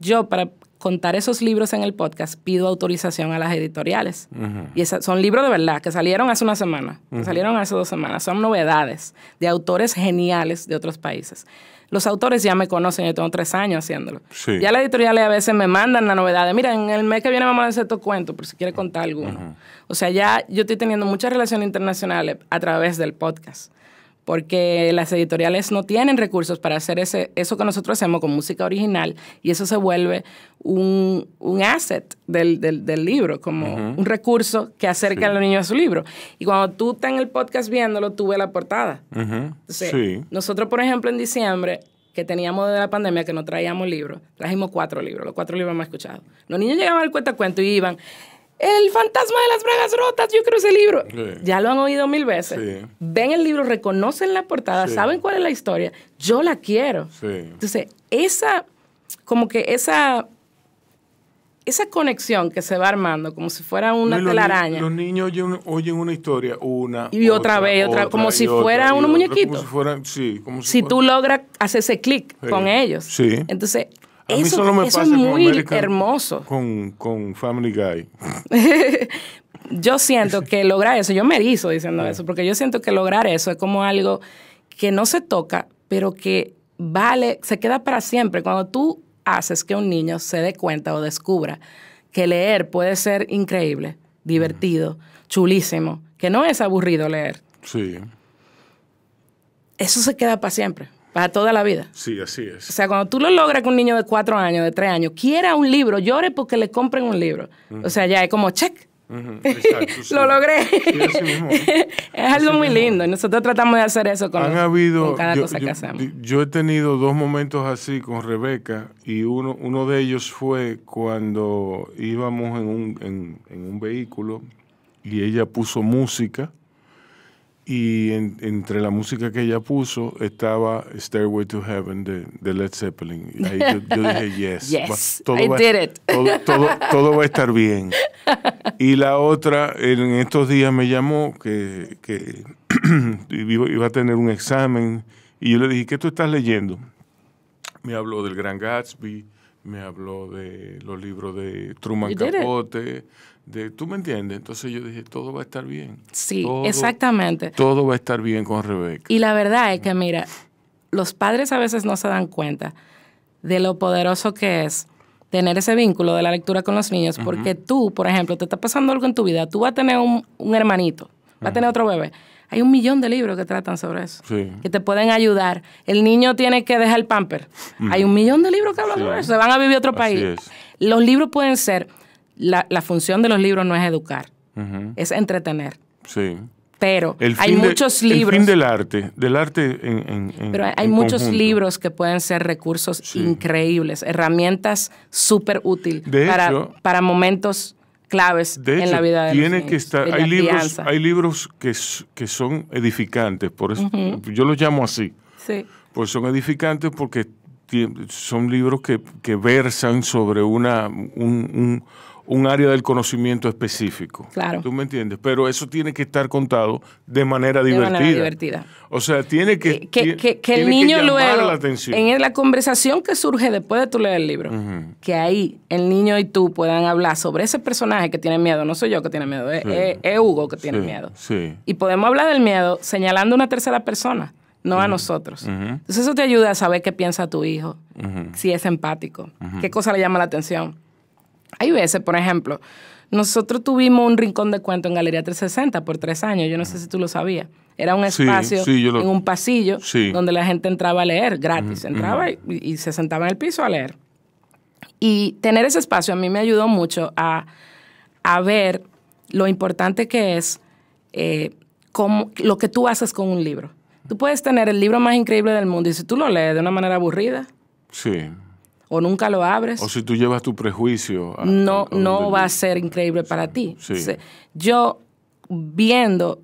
Yo, para contar esos libros en el podcast, pido autorización a las editoriales. Y son libros de verdad, que salieron hace una semana, que salieron hace 2 semanas. Son novedades de autores geniales de otros países. Los autores ya me conocen, yo tengo 3 años haciéndolo. Ya las editoriales a veces me mandan la novedad de, mira, en el mes que viene vamos a hacer estos cuentos, por si quiere contar alguno. O sea, ya yo estoy teniendo muchas relaciones internacionales a través del podcast, porque las editoriales no tienen recursos para hacer eso que nosotros hacemos con música original, y eso se vuelve un asset del libro, como un recurso que a los niños a su libro. Y cuando tú estás en el podcast viéndolo, tú ves la portada. Entonces, nosotros, por ejemplo, en diciembre, que teníamos desde la pandemia, que no traíamos libros, trajimos 4 libros, los 4 libros más escuchados. Los niños llegaban al cuentacuento y iban... El fantasma de las bragas rotas, yo quiero ese libro. Ya lo han oído 1000 veces. Ven el libro, reconocen la portada, saben cuál es la historia. Yo la quiero. Entonces, esa esa conexión que se va armando como si fuera una telaraña. Los niños oyen una historia una y otra vez, como si fueran unos muñequitos. Si tú logras hacer ese clic con ellos. Sí. Entonces, eso es muy hermoso. Con Family Guy. Yo siento que lograr eso, yo me erizo diciendo eso, porque yo siento que lograr eso es como algo que no se toca, pero que se queda para siempre. Cuando tú haces que un niño se dé cuenta o descubra que leer puede ser increíble, divertido, chulísimo, que no es aburrido leer. Sí. Eso se queda para siempre, para toda la vida. Sí, así es. O sea, cuando tú lo logras que un niño de 4 años, de 3 años, quiera un libro, llore porque le compren un libro. O sea, ya es como check. Exacto, sí. Lo logré. Sí, así mismo. Es algo muy lindo. Y nosotros tratamos de hacer eso con cada cosa que hacemos. Yo he tenido 2 momentos así con Rebeca y uno de ellos fue cuando íbamos en un vehículo y ella puso música y entre la música que ella puso estaba Stairway to Heaven de Led Zeppelin. Y ahí yo dije, yes. I did it. Todo va a estar bien. Y la otra, en estos días me llamó que iba a tener un examen y yo le dije, ¿qué tú estás leyendo? Me habló del Gran Gatsby, me habló de los libros de Truman Capote, ¿tú me entiendes? Entonces yo dije, todo va a estar bien. Sí, exactamente. Todo va a estar bien con Rebeca. Y la verdad es que, mira, los padres a veces no se dan cuenta de lo poderoso que es tener ese vínculo de la lectura con los niños, porque tú, por ejemplo, te está pasando algo en tu vida, tú vas a tener un hermanito, vas a tener otro bebé. Hay 1.000.000 de libros que tratan sobre eso, que te pueden ayudar. El niño tiene que dejar el pamper. Hay 1.000.000 de libros que hablan sobre eso. Se van a vivir a otro país. Los libros pueden ser, la función de los libros no es educar, es entretener. Sí. Pero hay muchos libros. El fin del arte pero hay muchos libros que pueden ser recursos increíbles, herramientas súper útiles para momentos claves en la vida de los niños. Que estar, hay libros que son edificantes, por eso yo los llamo así. Sí. Pues son edificantes porque son libros que versan sobre un área del conocimiento específico. Claro. ¿Tú me entiendes? Pero eso tiene que estar contado de manera divertida. O sea, tiene que el niño que llamar luego, la atención. En la conversación que surge después de tú leer el libro, que ahí el niño y tú puedan hablar sobre ese personaje que tiene miedo. No soy yo que tiene miedo, es Hugo que tiene miedo. Sí. Y podemos hablar del miedo señalando a una tercera persona, no a nosotros. Entonces eso te ayuda a saber qué piensa tu hijo, si es empático, qué cosa le llama la atención. Hay veces, por ejemplo, nosotros tuvimos un rincón de cuento en Galería 360 por 3 años. Yo no sé si tú lo sabías. Era un espacio en un pasillo donde la gente entraba a leer gratis. Entraba y se sentaba en el piso a leer. Y tener ese espacio a mí me ayudó mucho a ver lo importante que es lo que tú haces con un libro. Tú puedes tener el libro más increíble del mundo y si tú lo lees de una manera aburrida, o nunca lo abres, o si tú llevas tu prejuicio, no va a ser increíble para ti. Sí. Entonces, yo viendo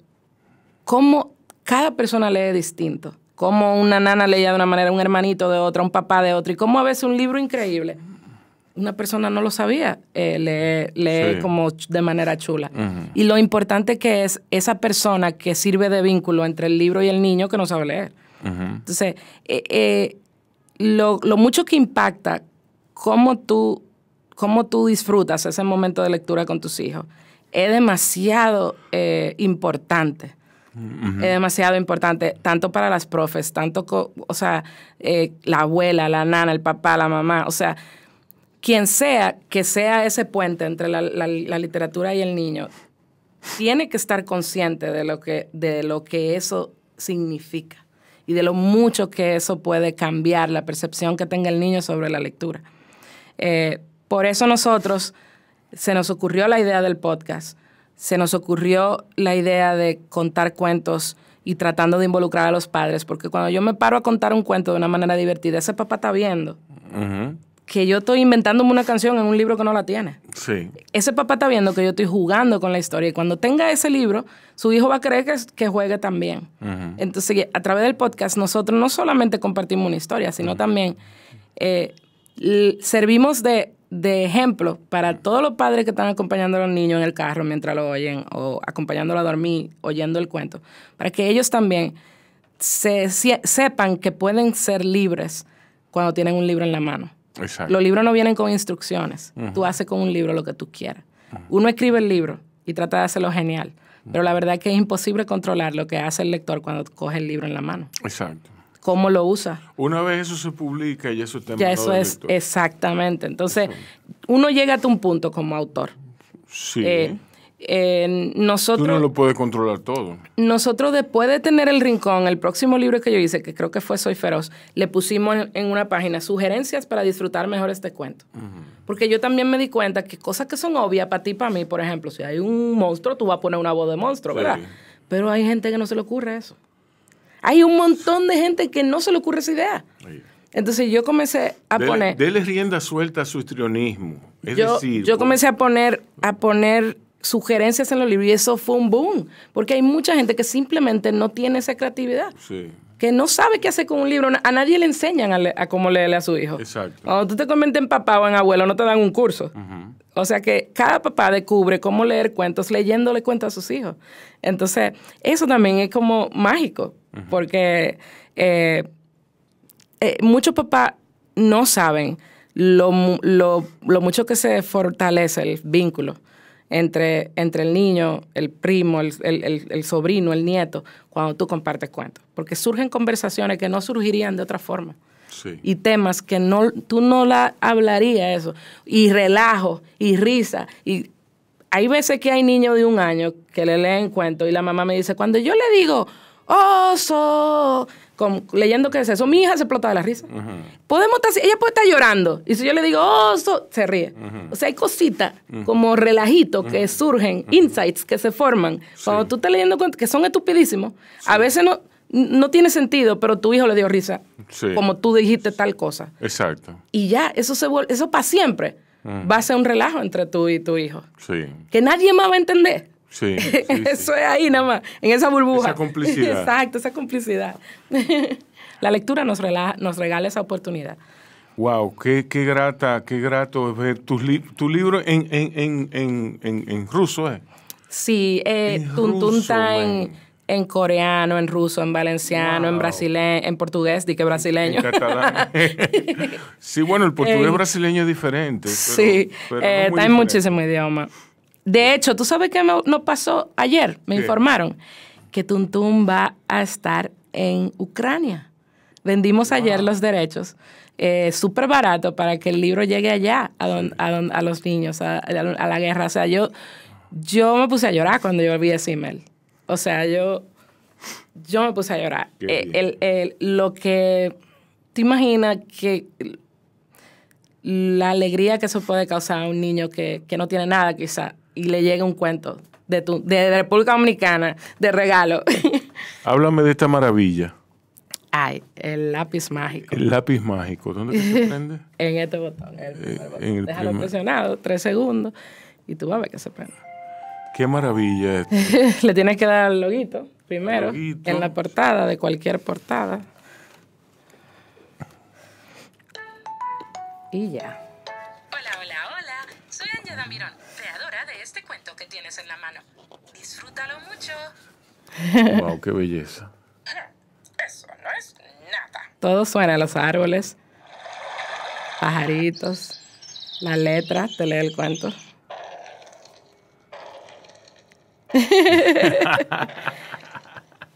cómo cada persona lee distinto, cómo una nana leía de una manera, un hermanito de otra, un papá de otra, y cómo a veces un libro increíble, una persona no lo sabía leer como de manera chula. Y lo importante que es esa persona que sirve de vínculo entre el libro y el niño que no sabe leer. Entonces, lo mucho que impacta cómo tú disfrutas ese momento de lectura con tus hijos es demasiado importante. Es demasiado importante, tanto para las profes, la abuela, la nana, el papá, la mamá, o sea, quien sea que sea ese puente entre la literatura y el niño, tiene que estar consciente de lo que eso significa y de lo mucho que eso puede cambiar la percepción que tenga el niño sobre la lectura. Por eso se nos ocurrió la idea del podcast, se nos ocurrió la idea de contar cuentos y tratando de involucrar a los padres, porque cuando yo me paro a contar un cuento de una manera divertida, ese papá está viendo que yo estoy inventándome una canción en un libro que no la tiene. Sí. Ese papá está viendo que yo estoy jugando con la historia y cuando tenga ese libro, su hijo va a querer que juegue también. Entonces, a través del podcast, nosotros no solamente compartimos una historia, sino también servimos de de ejemplo para todos los padres que están acompañando a los niños en el carro mientras lo oyen o acompañándolo a dormir, oyendo el cuento, para que ellos también sepan que pueden ser libres cuando tienen un libro en la mano. Exacto. Los libros no vienen con instrucciones. Tú haces con un libro lo que tú quieras. Uno escribe el libro y trata de hacerlo genial, pero la verdad es que es imposible controlar lo que hace el lector cuando coge el libro en la mano. Exacto. ¿Cómo lo usa? Una vez eso se publica y eso está en Ya manos eso del es, lector. exactamente. Entonces, uno llega hasta un punto como autor. Sí. Nosotros, Tú no lo puedes controlar todo. Nosotros, después de tener El Rincón, el próximo libro que yo hice, que creo que fue Soy Feroz, le pusimos en una página sugerencias para disfrutar mejor este cuento. Porque yo también me di cuenta que cosas que son obvias para ti y para mí, por ejemplo, si hay un monstruo, tú vas a poner una voz de monstruo, ¿verdad? Pero hay gente que no se le ocurre eso. Hay un montón de gente que no se le ocurre esa idea. Entonces yo comencé a poner... Dele rienda suelta a su histrionismo. Yo comencé a poner sugerencias en los libros y eso fue un boom. Porque hay mucha gente que simplemente no tiene esa creatividad. Sí. Que no sabe qué hacer con un libro. A nadie le enseñan a cómo leerle a su hijo. Exacto. Cuando tú te conviertes en papá o en abuelo, no te dan un curso. O sea que cada papá descubre cómo leer cuentos leyéndole cuentos a sus hijos. Entonces, eso también es como mágico. Porque muchos papás no saben lo mucho que se fortalece el vínculo entre el niño, el primo, el sobrino, el nieto, cuando tú compartes cuentos. Porque surgen conversaciones que no surgirían de otra forma. Sí. Y temas que tú no la hablarías eso. Y relajo, y risa. Y hay veces que hay niños de 1 año que le leen cuentos y la mamá me dice, cuando yo le digo, oso, leyendo qué es eso, mi hija se explota de la risa. Podemos estar, ella puede estar llorando. Y si yo le digo, oso, se ríe. O sea, hay cositas como relajitos que surgen, insights que se forman. Cuando tú estás leyendo cuentos que son estupidísimos, a veces no tiene sentido, pero tu hijo le dio risa. Sí. Como tú dijiste tal cosa. Exacto. Y ya, eso para siempre va a ser un relajo entre tú y tu hijo. Sí. Que nadie más va a entender. Sí. Eso es ahí nada más, en esa burbuja. Esa complicidad. Exacto, esa complicidad. La lectura nos regala esa oportunidad. Wow, qué grato es ver tu libro en ruso, ¿eh? Sí, Tuntún está en coreano, en ruso, en valenciano, en brasileño, en portugués, di que brasileño. En catalán. Sí, bueno, el portugués brasileño es diferente. Sí, pero está en muchísimos idiomas. De hecho, ¿tú sabes qué nos pasó ayer? Me informaron que Tuntún va a estar en Ucrania. Vendimos ayer los derechos, súper barato para que el libro llegue allá, a los niños, a la guerra. O sea, yo me puse a llorar cuando yo vi ese email. O sea, yo me puse a llorar. Lo que te imaginas que la alegría que eso puede causar a un niño que no tiene nada quizá y le llega un cuento de República Dominicana de regalo. Háblame de esta maravilla. Ay, el lápiz mágico. El lápiz mágico. ¿Dónde se prende? En este botón. El primer botón. En el Déjalo presionado 3 segundos y tú vas a ver que se prende. Qué maravilla esto. Le tienes que dar al loguito primero loguito. En la portada de cualquier portada. Y ya. Hola. Soy Anya Damirón, creadora de este cuento que tienes en la mano. Disfrútalo mucho. Wow, qué belleza. Eso no es nada. Todo suena, los árboles, pajaritos, la letra, te lee el cuento.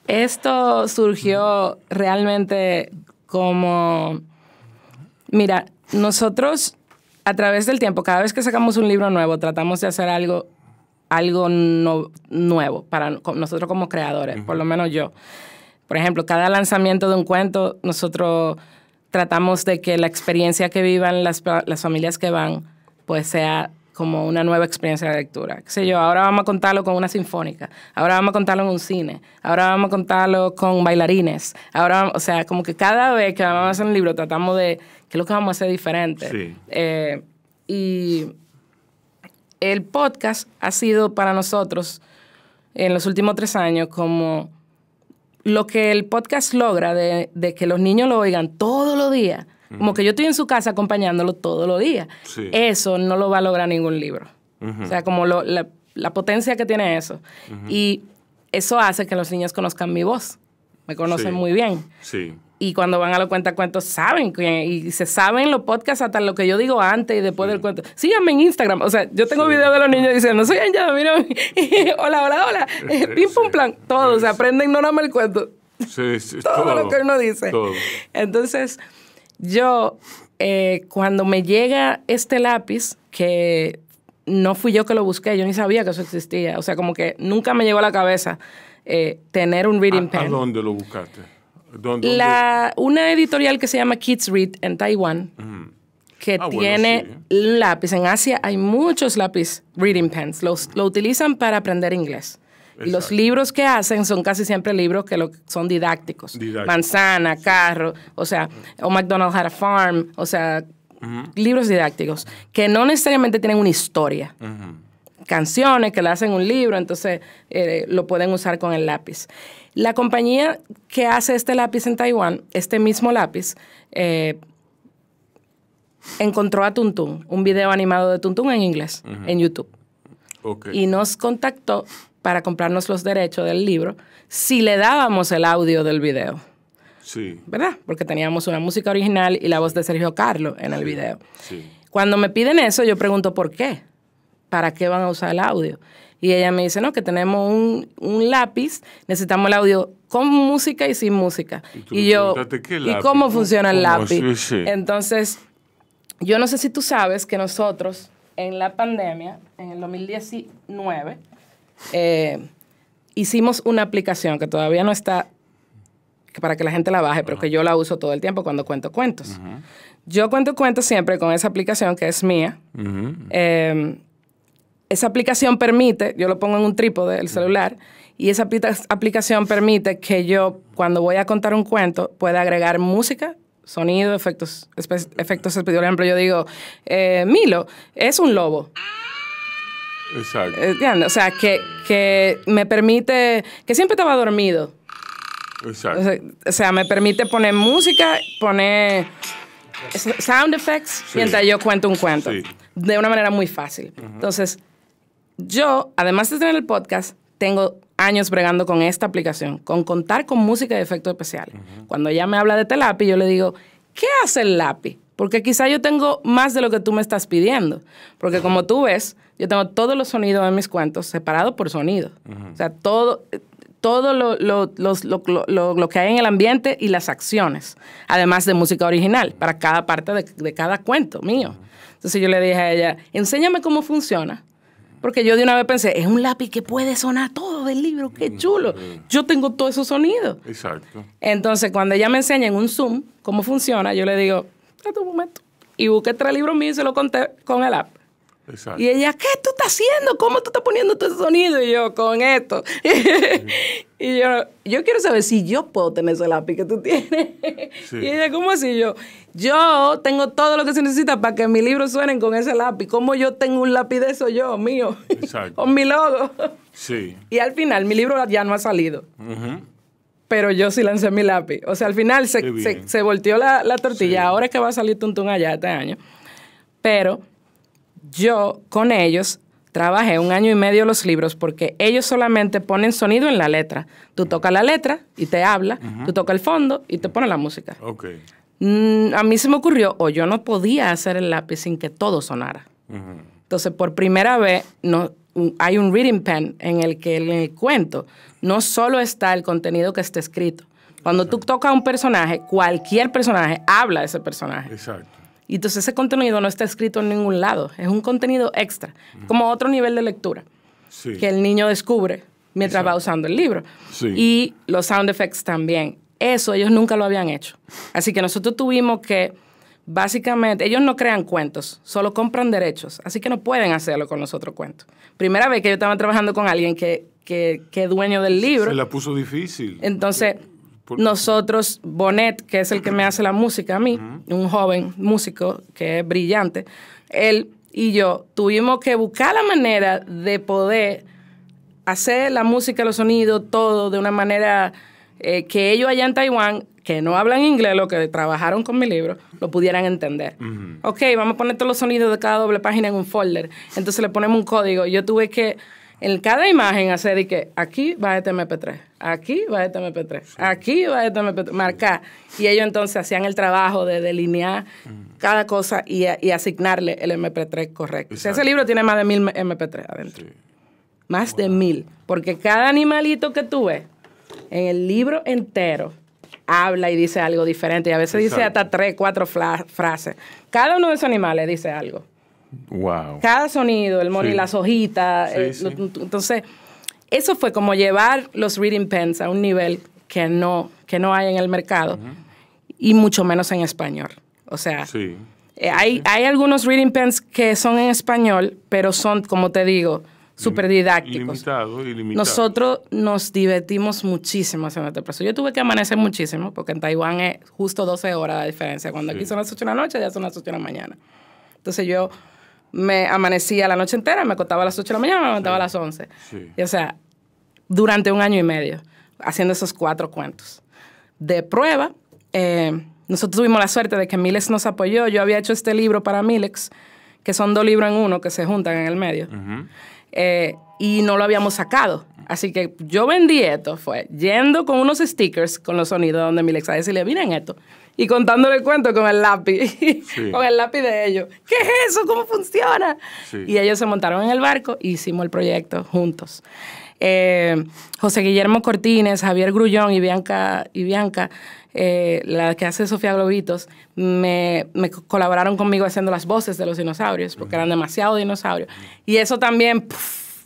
Esto surgió realmente como... Mira, nosotros a través del tiempo, cada vez que sacamos un libro nuevo, tratamos de hacer algo nuevo para nosotros como creadores, por lo menos yo. Por ejemplo, cada lanzamiento de un cuento, nosotros tratamos de que la experiencia que vivan las familias que van, pues sea como una nueva experiencia de lectura. Qué sé yo, ahora vamos a contarlo con una sinfónica, ahora vamos a contarlo en un cine, ahora vamos a contarlo con bailarines, o sea, como que cada vez que vamos a hacer un libro tratamos de qué es lo que vamos a hacer diferente. Sí. Y el podcast ha sido para nosotros en los últimos 3 años como lo que el podcast logra de que los niños lo oigan todos los días. Como que yo estoy en su casa acompañándolo todos los días. Sí. Eso no lo va a lograr ningún libro. Ujú. O sea, como la potencia que tiene eso. Y eso hace que los niños conozcan mi voz. Me conocen Sí. muy bien. Sí. Y cuando van a los cuentacuentos saben y se saben los podcasts hasta lo que yo digo antes y después del cuento. Síganme en Instagram. O sea, yo tengo videos de los niños diciendo, soy Angela, mira, hola, pim pum plan, todo. O sea, aprenden no nada más el cuento. Sí, sí, Todo lo que uno dice. Todo. Entonces, yo, cuando me llega este lápiz, que no fui yo que lo busqué, yo ni sabía que eso existía. O sea, como que nunca me llegó a la cabeza tener un reading ¿A pen. dónde lo buscaste? ¿Dónde? Una editorial que se llama Kids Read en Taiwán, que tiene un lápiz. En Asia hay muchos lápiz reading pens. Lo utilizan para aprender inglés. Y los libros que hacen son casi siempre libros que son didácticos. Manzana, carro, o sea, o McDonald Had a Farm, o sea, libros didácticos, que no necesariamente tienen una historia. Canciones que le hacen un libro, entonces lo pueden usar con el lápiz. La compañía que hace este lápiz en Taiwán, este mismo lápiz, encontró a Tuntún, un video animado de Tuntún en inglés, en YouTube. Okay. Y nos contactó para comprarnos los derechos del libro si le dábamos el audio del video. Sí. ¿Verdad? Porque teníamos una música original y la voz de Sergio Carlo en el video. Sí. Cuando me piden eso, yo pregunto ¿por qué? ¿Para qué van a usar el audio? Y ella me dice, no, que tenemos un lápiz, necesitamos el audio con música y sin música. Y yo, ¿qué ¿y lápiz? cómo funciona el ¿Cómo? lápiz? Sí, sí. Entonces, yo no sé si tú sabes que nosotros en la pandemia, en el 2019, hicimos una aplicación que todavía no está, que para que la gente la baje, pero que yo la uso todo el tiempo cuando cuento cuentos. Yo cuento cuentos siempre con esa aplicación que es mía. Esa aplicación permite, yo lo pongo en un trípode del celular, y esa aplicación permite que yo, cuando voy a contar un cuento, pueda agregar música, sonido, efectos especiales. Por ejemplo, yo digo, Milo es un lobo. Exacto. ¿Entiendes? O sea, que me permite, que siempre estaba dormido. Exacto. O sea, me permite poner música, poner sound effects mientras yo cuento un cuento. Sí. De una manera muy fácil. Entonces, yo, además de tener el podcast, tengo años bregando con esta aplicación, con contar con música y efectos especiales. Cuando ella me habla de este lápiz, yo le digo, ¿qué hace el lápiz? Porque quizá yo tengo más de lo que tú me estás pidiendo. Porque como tú ves, yo tengo todos los sonidos de mis cuentos separados por sonido. O sea, todo lo que hay en el ambiente y las acciones, además de música original, para cada parte de cada cuento mío. Entonces yo le dije a ella, enséñame cómo funciona. Porque yo de una vez pensé, es un lápiz que puede sonar todo del libro, qué chulo. Yo tengo todos esos sonidos. Exacto. Entonces, cuando ella me enseña en un Zoom cómo funciona, yo le digo, espérate un momento. Y busqué 3 libros míos y se lo conté con el app. Exacto. Y ella, ¿qué tú estás haciendo? ¿Cómo tú estás poniendo todo ese sonido? Y yo, con esto. Y yo quiero saber si yo puedo tener ese lápiz que tú tienes. Sí. Y ella, ¿cómo así? Yo tengo todo lo que se necesita para que mis libros suenen con ese lápiz. ¿Cómo yo tengo un lápiz de eso yo, mío? Exacto. Con mi logo. Sí. Y al final, mi libro ya no ha salido. Pero yo sí lancé mi lápiz. O sea, al final se volteó la tortilla. Sí. Ahora es que va a salir Tuntún allá este año. Pero yo con ellos trabajé 1 año y medio los libros porque ellos solamente ponen sonido en la letra. Tú tocas la letra y te habla. Tú tocas el fondo y te pone la música. Ok. A mí se me ocurrió, o yo no podía hacer el lápiz sin que todo sonara. Entonces, por primera vez, hay un reading pen en el que en el cuento no solo está el contenido que está escrito. Cuando tú tocas a un personaje, cualquier personaje habla de ese personaje. Exacto. Y entonces ese contenido no está escrito en ningún lado. Es un contenido extra, como otro nivel de lectura Sí. que el niño descubre mientras va usando el libro. Sí. Y los sound effects también. Eso ellos nunca lo habían hecho. Así que nosotros tuvimos que, básicamente, ellos no crean cuentos, solo compran derechos. Así que no pueden hacerlo con los otros cuentos. Primera vez que yo estaba trabajando con alguien que es dueño del libro. Se la puso difícil. Entonces, nosotros, Bonet, que es el que me hace la música a mí, un joven músico que es brillante, él y yo tuvimos que buscar la manera de poder hacer la música, los sonidos, todo de una manera que ellos allá en Taiwán, que no hablan inglés, lo que trabajaron con mi libro, lo pudieran entender. Ok, vamos a poner todos los sonidos de cada doble página en un folder. Entonces le ponemos un código. Yo tuve que, en cada imagen, hacer de que aquí va este MP3, aquí va este MP3, aquí va este MP3, marcar. Y ellos entonces hacían el trabajo de delinear cada cosa y asignarle el MP3 correcto. O sea, ese libro tiene más de 1000 MP3 adentro. Sí. Más de 1000. Porque cada animalito que tú ves en el libro entero habla y dice algo diferente. Y a veces dice hasta 3, 4 frases. Cada uno de esos animales dice algo. Wow. Cada sonido, el mono y las hojitas. Entonces, eso fue como llevar los reading pens a un nivel que no hay en el mercado y mucho menos en español. O sea, hay algunos reading pens que son en español, pero son, como te digo, súper didácticos. Ilimitado. Nosotros nos divertimos muchísimo haciendo este proceso. Yo tuve que amanecer muchísimo, porque en Taiwán es justo 12 horas la diferencia. Cuando aquí son las 8 de la noche, ya son las 8 de la mañana. Entonces yo me amanecía la noche entera, me acostaba a las 8 de la mañana, me levantaba a las 11. Y, o sea, durante 1 año y medio, haciendo esos 4 cuentos. De prueba, nosotros tuvimos la suerte de que Milex nos apoyó. Yo había hecho este libro para Milex, que son 2 libros en uno que se juntan en el medio. Y no lo habíamos sacado. Así que yo vendí esto, fue yendo con unos stickers con los sonidos donde Milex a decirle, miren esto. Y contándole el cuento con el lápiz, con el lápiz de ellos. ¿Qué es eso? ¿Cómo funciona? Y ellos se montaron en el barco e hicimos el proyecto juntos. José Guillermo Cortines, Javier Grullón y Bianca, la que hace Sofía Globitos, me colaboraron conmigo haciendo las voces de los dinosaurios, porque eran demasiados dinosaurios. Y eso también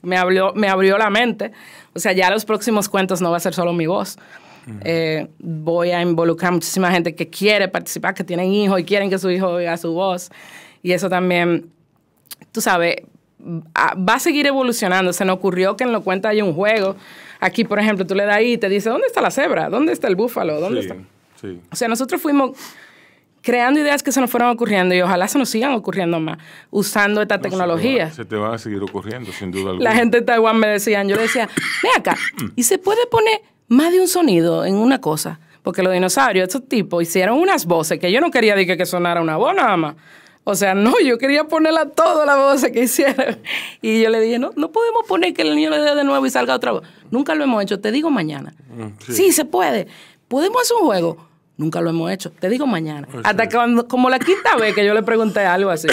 me abrió la mente. O sea, ya los próximos cuentos no va a ser solo mi voz. Voy a involucrar muchísima gente que quiere participar, que tienen hijos y quieren que su hijo oiga su voz. Y eso también, tú sabes, va a seguir evolucionando. Se nos ocurrió que en los cuentos hay un juego. Aquí, por ejemplo, tú le das ahí y te dice, ¿dónde está la cebra? ¿Dónde está el búfalo? ¿Dónde está? O sea, nosotros fuimos creando ideas que se nos fueron ocurriendo y ojalá se nos sigan ocurriendo más usando esta tecnología. Se te van a seguir ocurriendo, sin duda alguna. La gente de Taiwán me decían, yo le decía, ve acá, ¿y se puede poner más de un sonido en una cosa? Porque los dinosaurios, estos tipos, hicieron unas voces que yo no quería decir que sonara una voz nada más. O sea, no, yo quería ponerla toda la voz que hicieron. Y yo le dije, no podemos poner que el niño le dé de nuevo y salga otra voz. Nunca lo hemos hecho, te digo mañana. Sí, se puede. ¿Podemos hacer un juego? Nunca lo hemos hecho, te digo mañana. Hasta que como la 5ª vez que yo le pregunté algo así,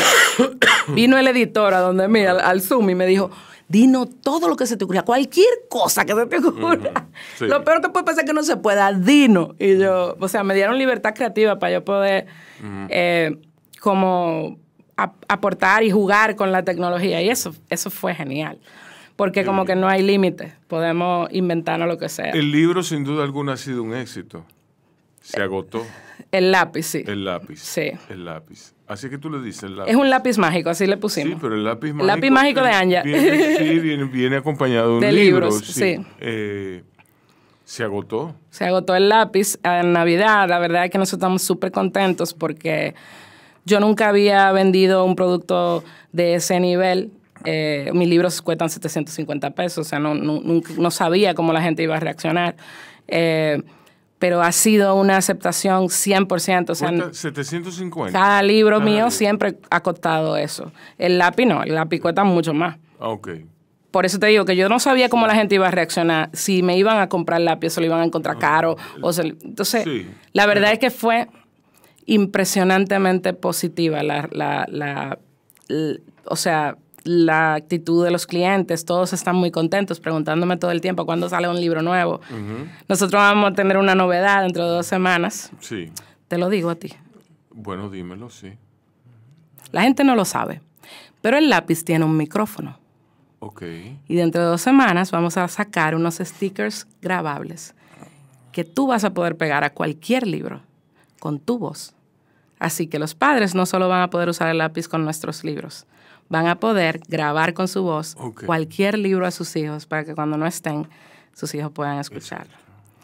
vino el editor a donde mí, al Zoom, y me dijo, dinos todo lo que se te ocurra, cualquier cosa que se te ocurra. Lo peor que puede pasar es que no se pueda, dinos. Y yo, o sea, me dieron libertad creativa para yo poder como aportar y jugar con la tecnología. Y eso fue genial. Porque como que no hay límites, podemos inventarnos lo que sea. El libro sin duda alguna ha sido un éxito. Se agotó. El lápiz, sí. El lápiz. Sí. El lápiz. Así que tú le dices el lápiz. Es un lápiz mágico, así le pusimos. Sí, pero el lápiz mágico. El lápiz mágico de Anya. Viene acompañado de un libro. Libros, sí. Se agotó. Se agotó el lápiz en Navidad. La verdad es que nosotros estamos súper contentos porque yo nunca había vendido un producto de ese nivel. Mis libros cuestan $750. O sea, no sabía cómo la gente iba a reaccionar. Pero ha sido una aceptación 100%. O sea, $750. Cada libro mío siempre ha costado eso. El lápiz no, el lápiz cuesta mucho más. Por eso te digo que yo no sabía cómo la gente iba a reaccionar, si me iban a comprar lápiz, o lo iban a encontrar caro. Entonces, la verdad es que fue impresionantemente positiva o sea, la actitud de los clientes. Todos están muy contentos preguntándome todo el tiempo cuándo sale un libro nuevo. Nosotros vamos a tener una novedad dentro de 2 semanas. Sí. Te lo digo a ti. Bueno, dímelo, sí. La gente no lo sabe, pero el lápiz tiene un micrófono. Y dentro de 2 semanas vamos a sacar unos stickers grabables que tú vas a poder pegar a cualquier libro con tu voz. Así que los padres no solo van a poder usar el lápiz con nuestros libros, van a poder grabar con su voz cualquier libro a sus hijos para que cuando no estén, sus hijos puedan escucharlo.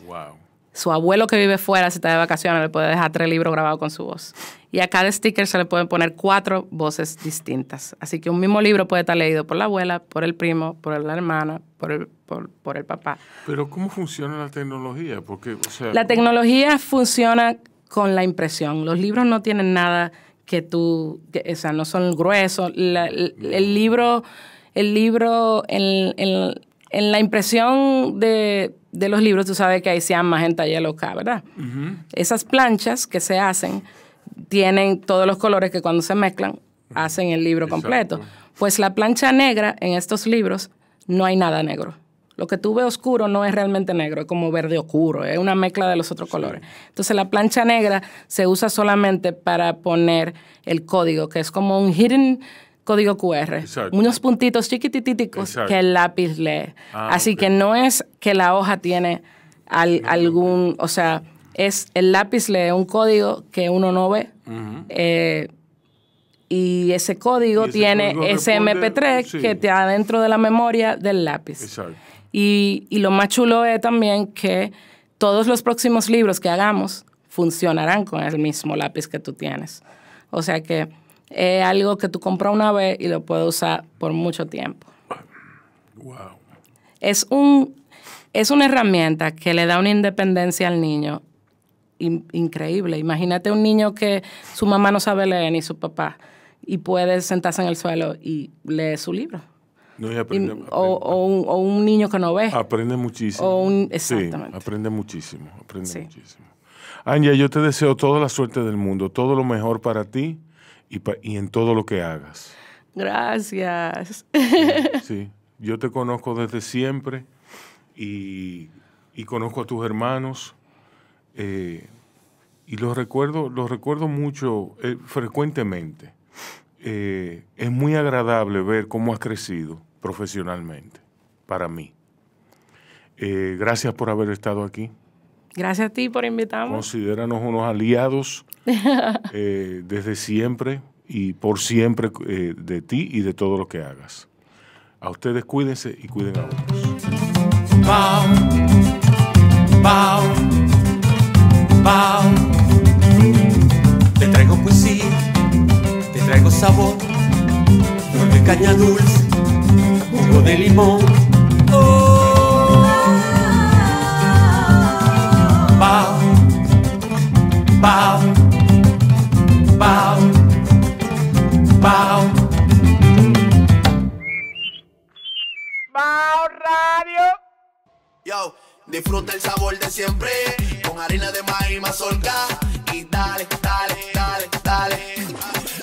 Wow. Su abuelo que vive fuera, si está de vacaciones, le puede dejar 3 libros grabados con su voz. Y a cada sticker se le pueden poner 4 voces distintas. Así que un mismo libro puede estar leído por la abuela, por el primo, por la hermana, por el papá. Pero ¿cómo funciona la tecnología? Porque, o sea, la tecnología funciona con la impresión. Los libros no tienen nada o sea, no son gruesos. El libro en la impresión de los libros, tú sabes que hay cian, magenta, yellow, K, ¿verdad? Esas planchas que se hacen tienen todos los colores que cuando se mezclan hacen el libro completo. Pues la plancha negra en estos libros no hay nada negro. Lo que tú ves oscuro no es realmente negro, es como verde oscuro, es una mezcla de los otros colores. Entonces la plancha negra se usa solamente para poner el código, que es como un hidden código QR. Exacto. Unos puntitos chiquititicos que el lápiz lee. Así que no es que la hoja tiene algún, o sea, es el lápiz lee un código que uno no ve. Y ese código tiene ese MP3 que está dentro de la memoria del lápiz. Exacto. Y lo más chulo es también que todos los próximos libros que hagamos funcionarán con el mismo lápiz que tú tienes. O sea que es algo que tú compras una vez y lo puedes usar por mucho tiempo. Wow. Es una herramienta que le da una independencia al niño increíble. Imagínate un niño que su mamá no sabe leer ni su papá y puede sentarse en el suelo y leer su libro. No, y aprende, o un niño que no ve. Aprende muchísimo. Exactamente. Sí, aprende muchísimo. Anya, yo te deseo toda la suerte del mundo, todo lo mejor para ti y en todo lo que hagas. Gracias. Sí, yo te conozco desde siempre y conozco a tus hermanos y los recuerdo mucho, frecuentemente. Es muy agradable ver cómo has crecido profesionalmente, para mí. Gracias por haber estado aquí. Gracias a ti por invitarme. Considéranos unos aliados desde siempre y por siempre de ti y de todo lo que hagas. A ustedes cuídense y cuiden a otros. Bao, bao, bao. Te traigo poesía, te traigo sabor, flor de caña dulce, jugo de limón. Bao, bao, bao, bao. Bao Radio. Yo, disfruta el sabor de siempre, con harina de maíz mazorca y dale, dale, dale, dale.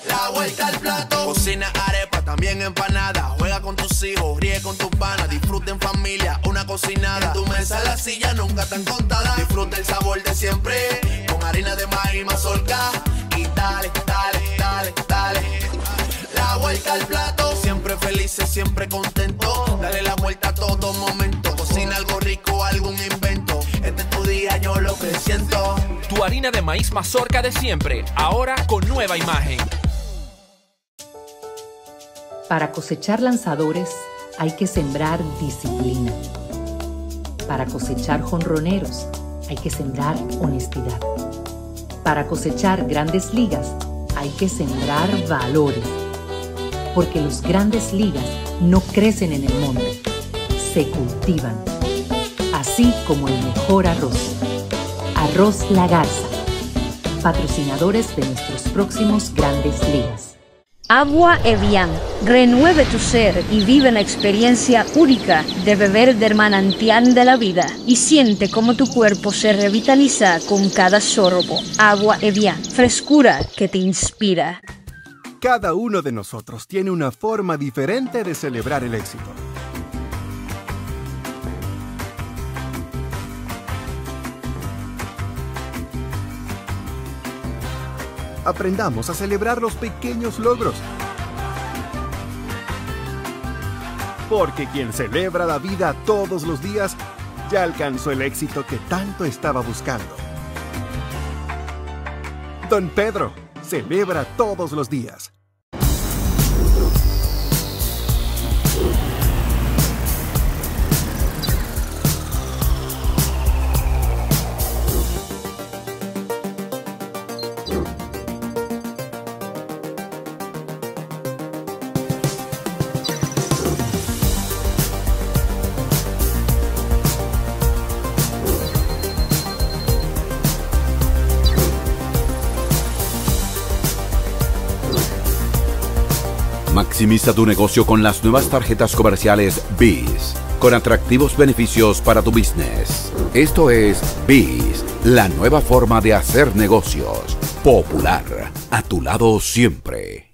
La vuelta al plato, cocina arepa, también empanada. Juega con tus hijos, ríe con tus panas, disfruta en familia, una cocinada. En tu mesa las sillas nunca tan contadas. Disfruta el sabor de siempre, con harina de maíz mazorca y dale, dale, dale, dale. La vuelta al plato, siempre felices, siempre contento. Dale la vuelta a todo momento. Cocina algo rico, algún invento. Este es tu día, yo lo que siento. Tu harina de maíz mazorca de siempre, ahora con nueva imagen. Para cosechar lanzadores hay que sembrar disciplina. Para cosechar jonroneros hay que sembrar honestidad. Para cosechar grandes ligas hay que sembrar valores. Porque los grandes ligas no crecen en el monte, se cultivan. Así como el mejor arroz. Arroz La Garza, patrocinadores de nuestros próximos grandes ligas. Agua Evian. Renueve tu ser y vive la experiencia única de beber del manantial de la vida y siente cómo tu cuerpo se revitaliza con cada sorbo. Agua Evian. Frescura que te inspira. Cada uno de nosotros tiene una forma diferente de celebrar el éxito. Aprendamos a celebrar los pequeños logros. Porque quien celebra la vida todos los días ya alcanzó el éxito que tanto estaba buscando. Don Pedro celebra todos los días. Maximiza tu negocio con las nuevas tarjetas comerciales BIS, con atractivos beneficios para tu business. Esto es BIS, la nueva forma de hacer negocios. Popular, a tu lado siempre.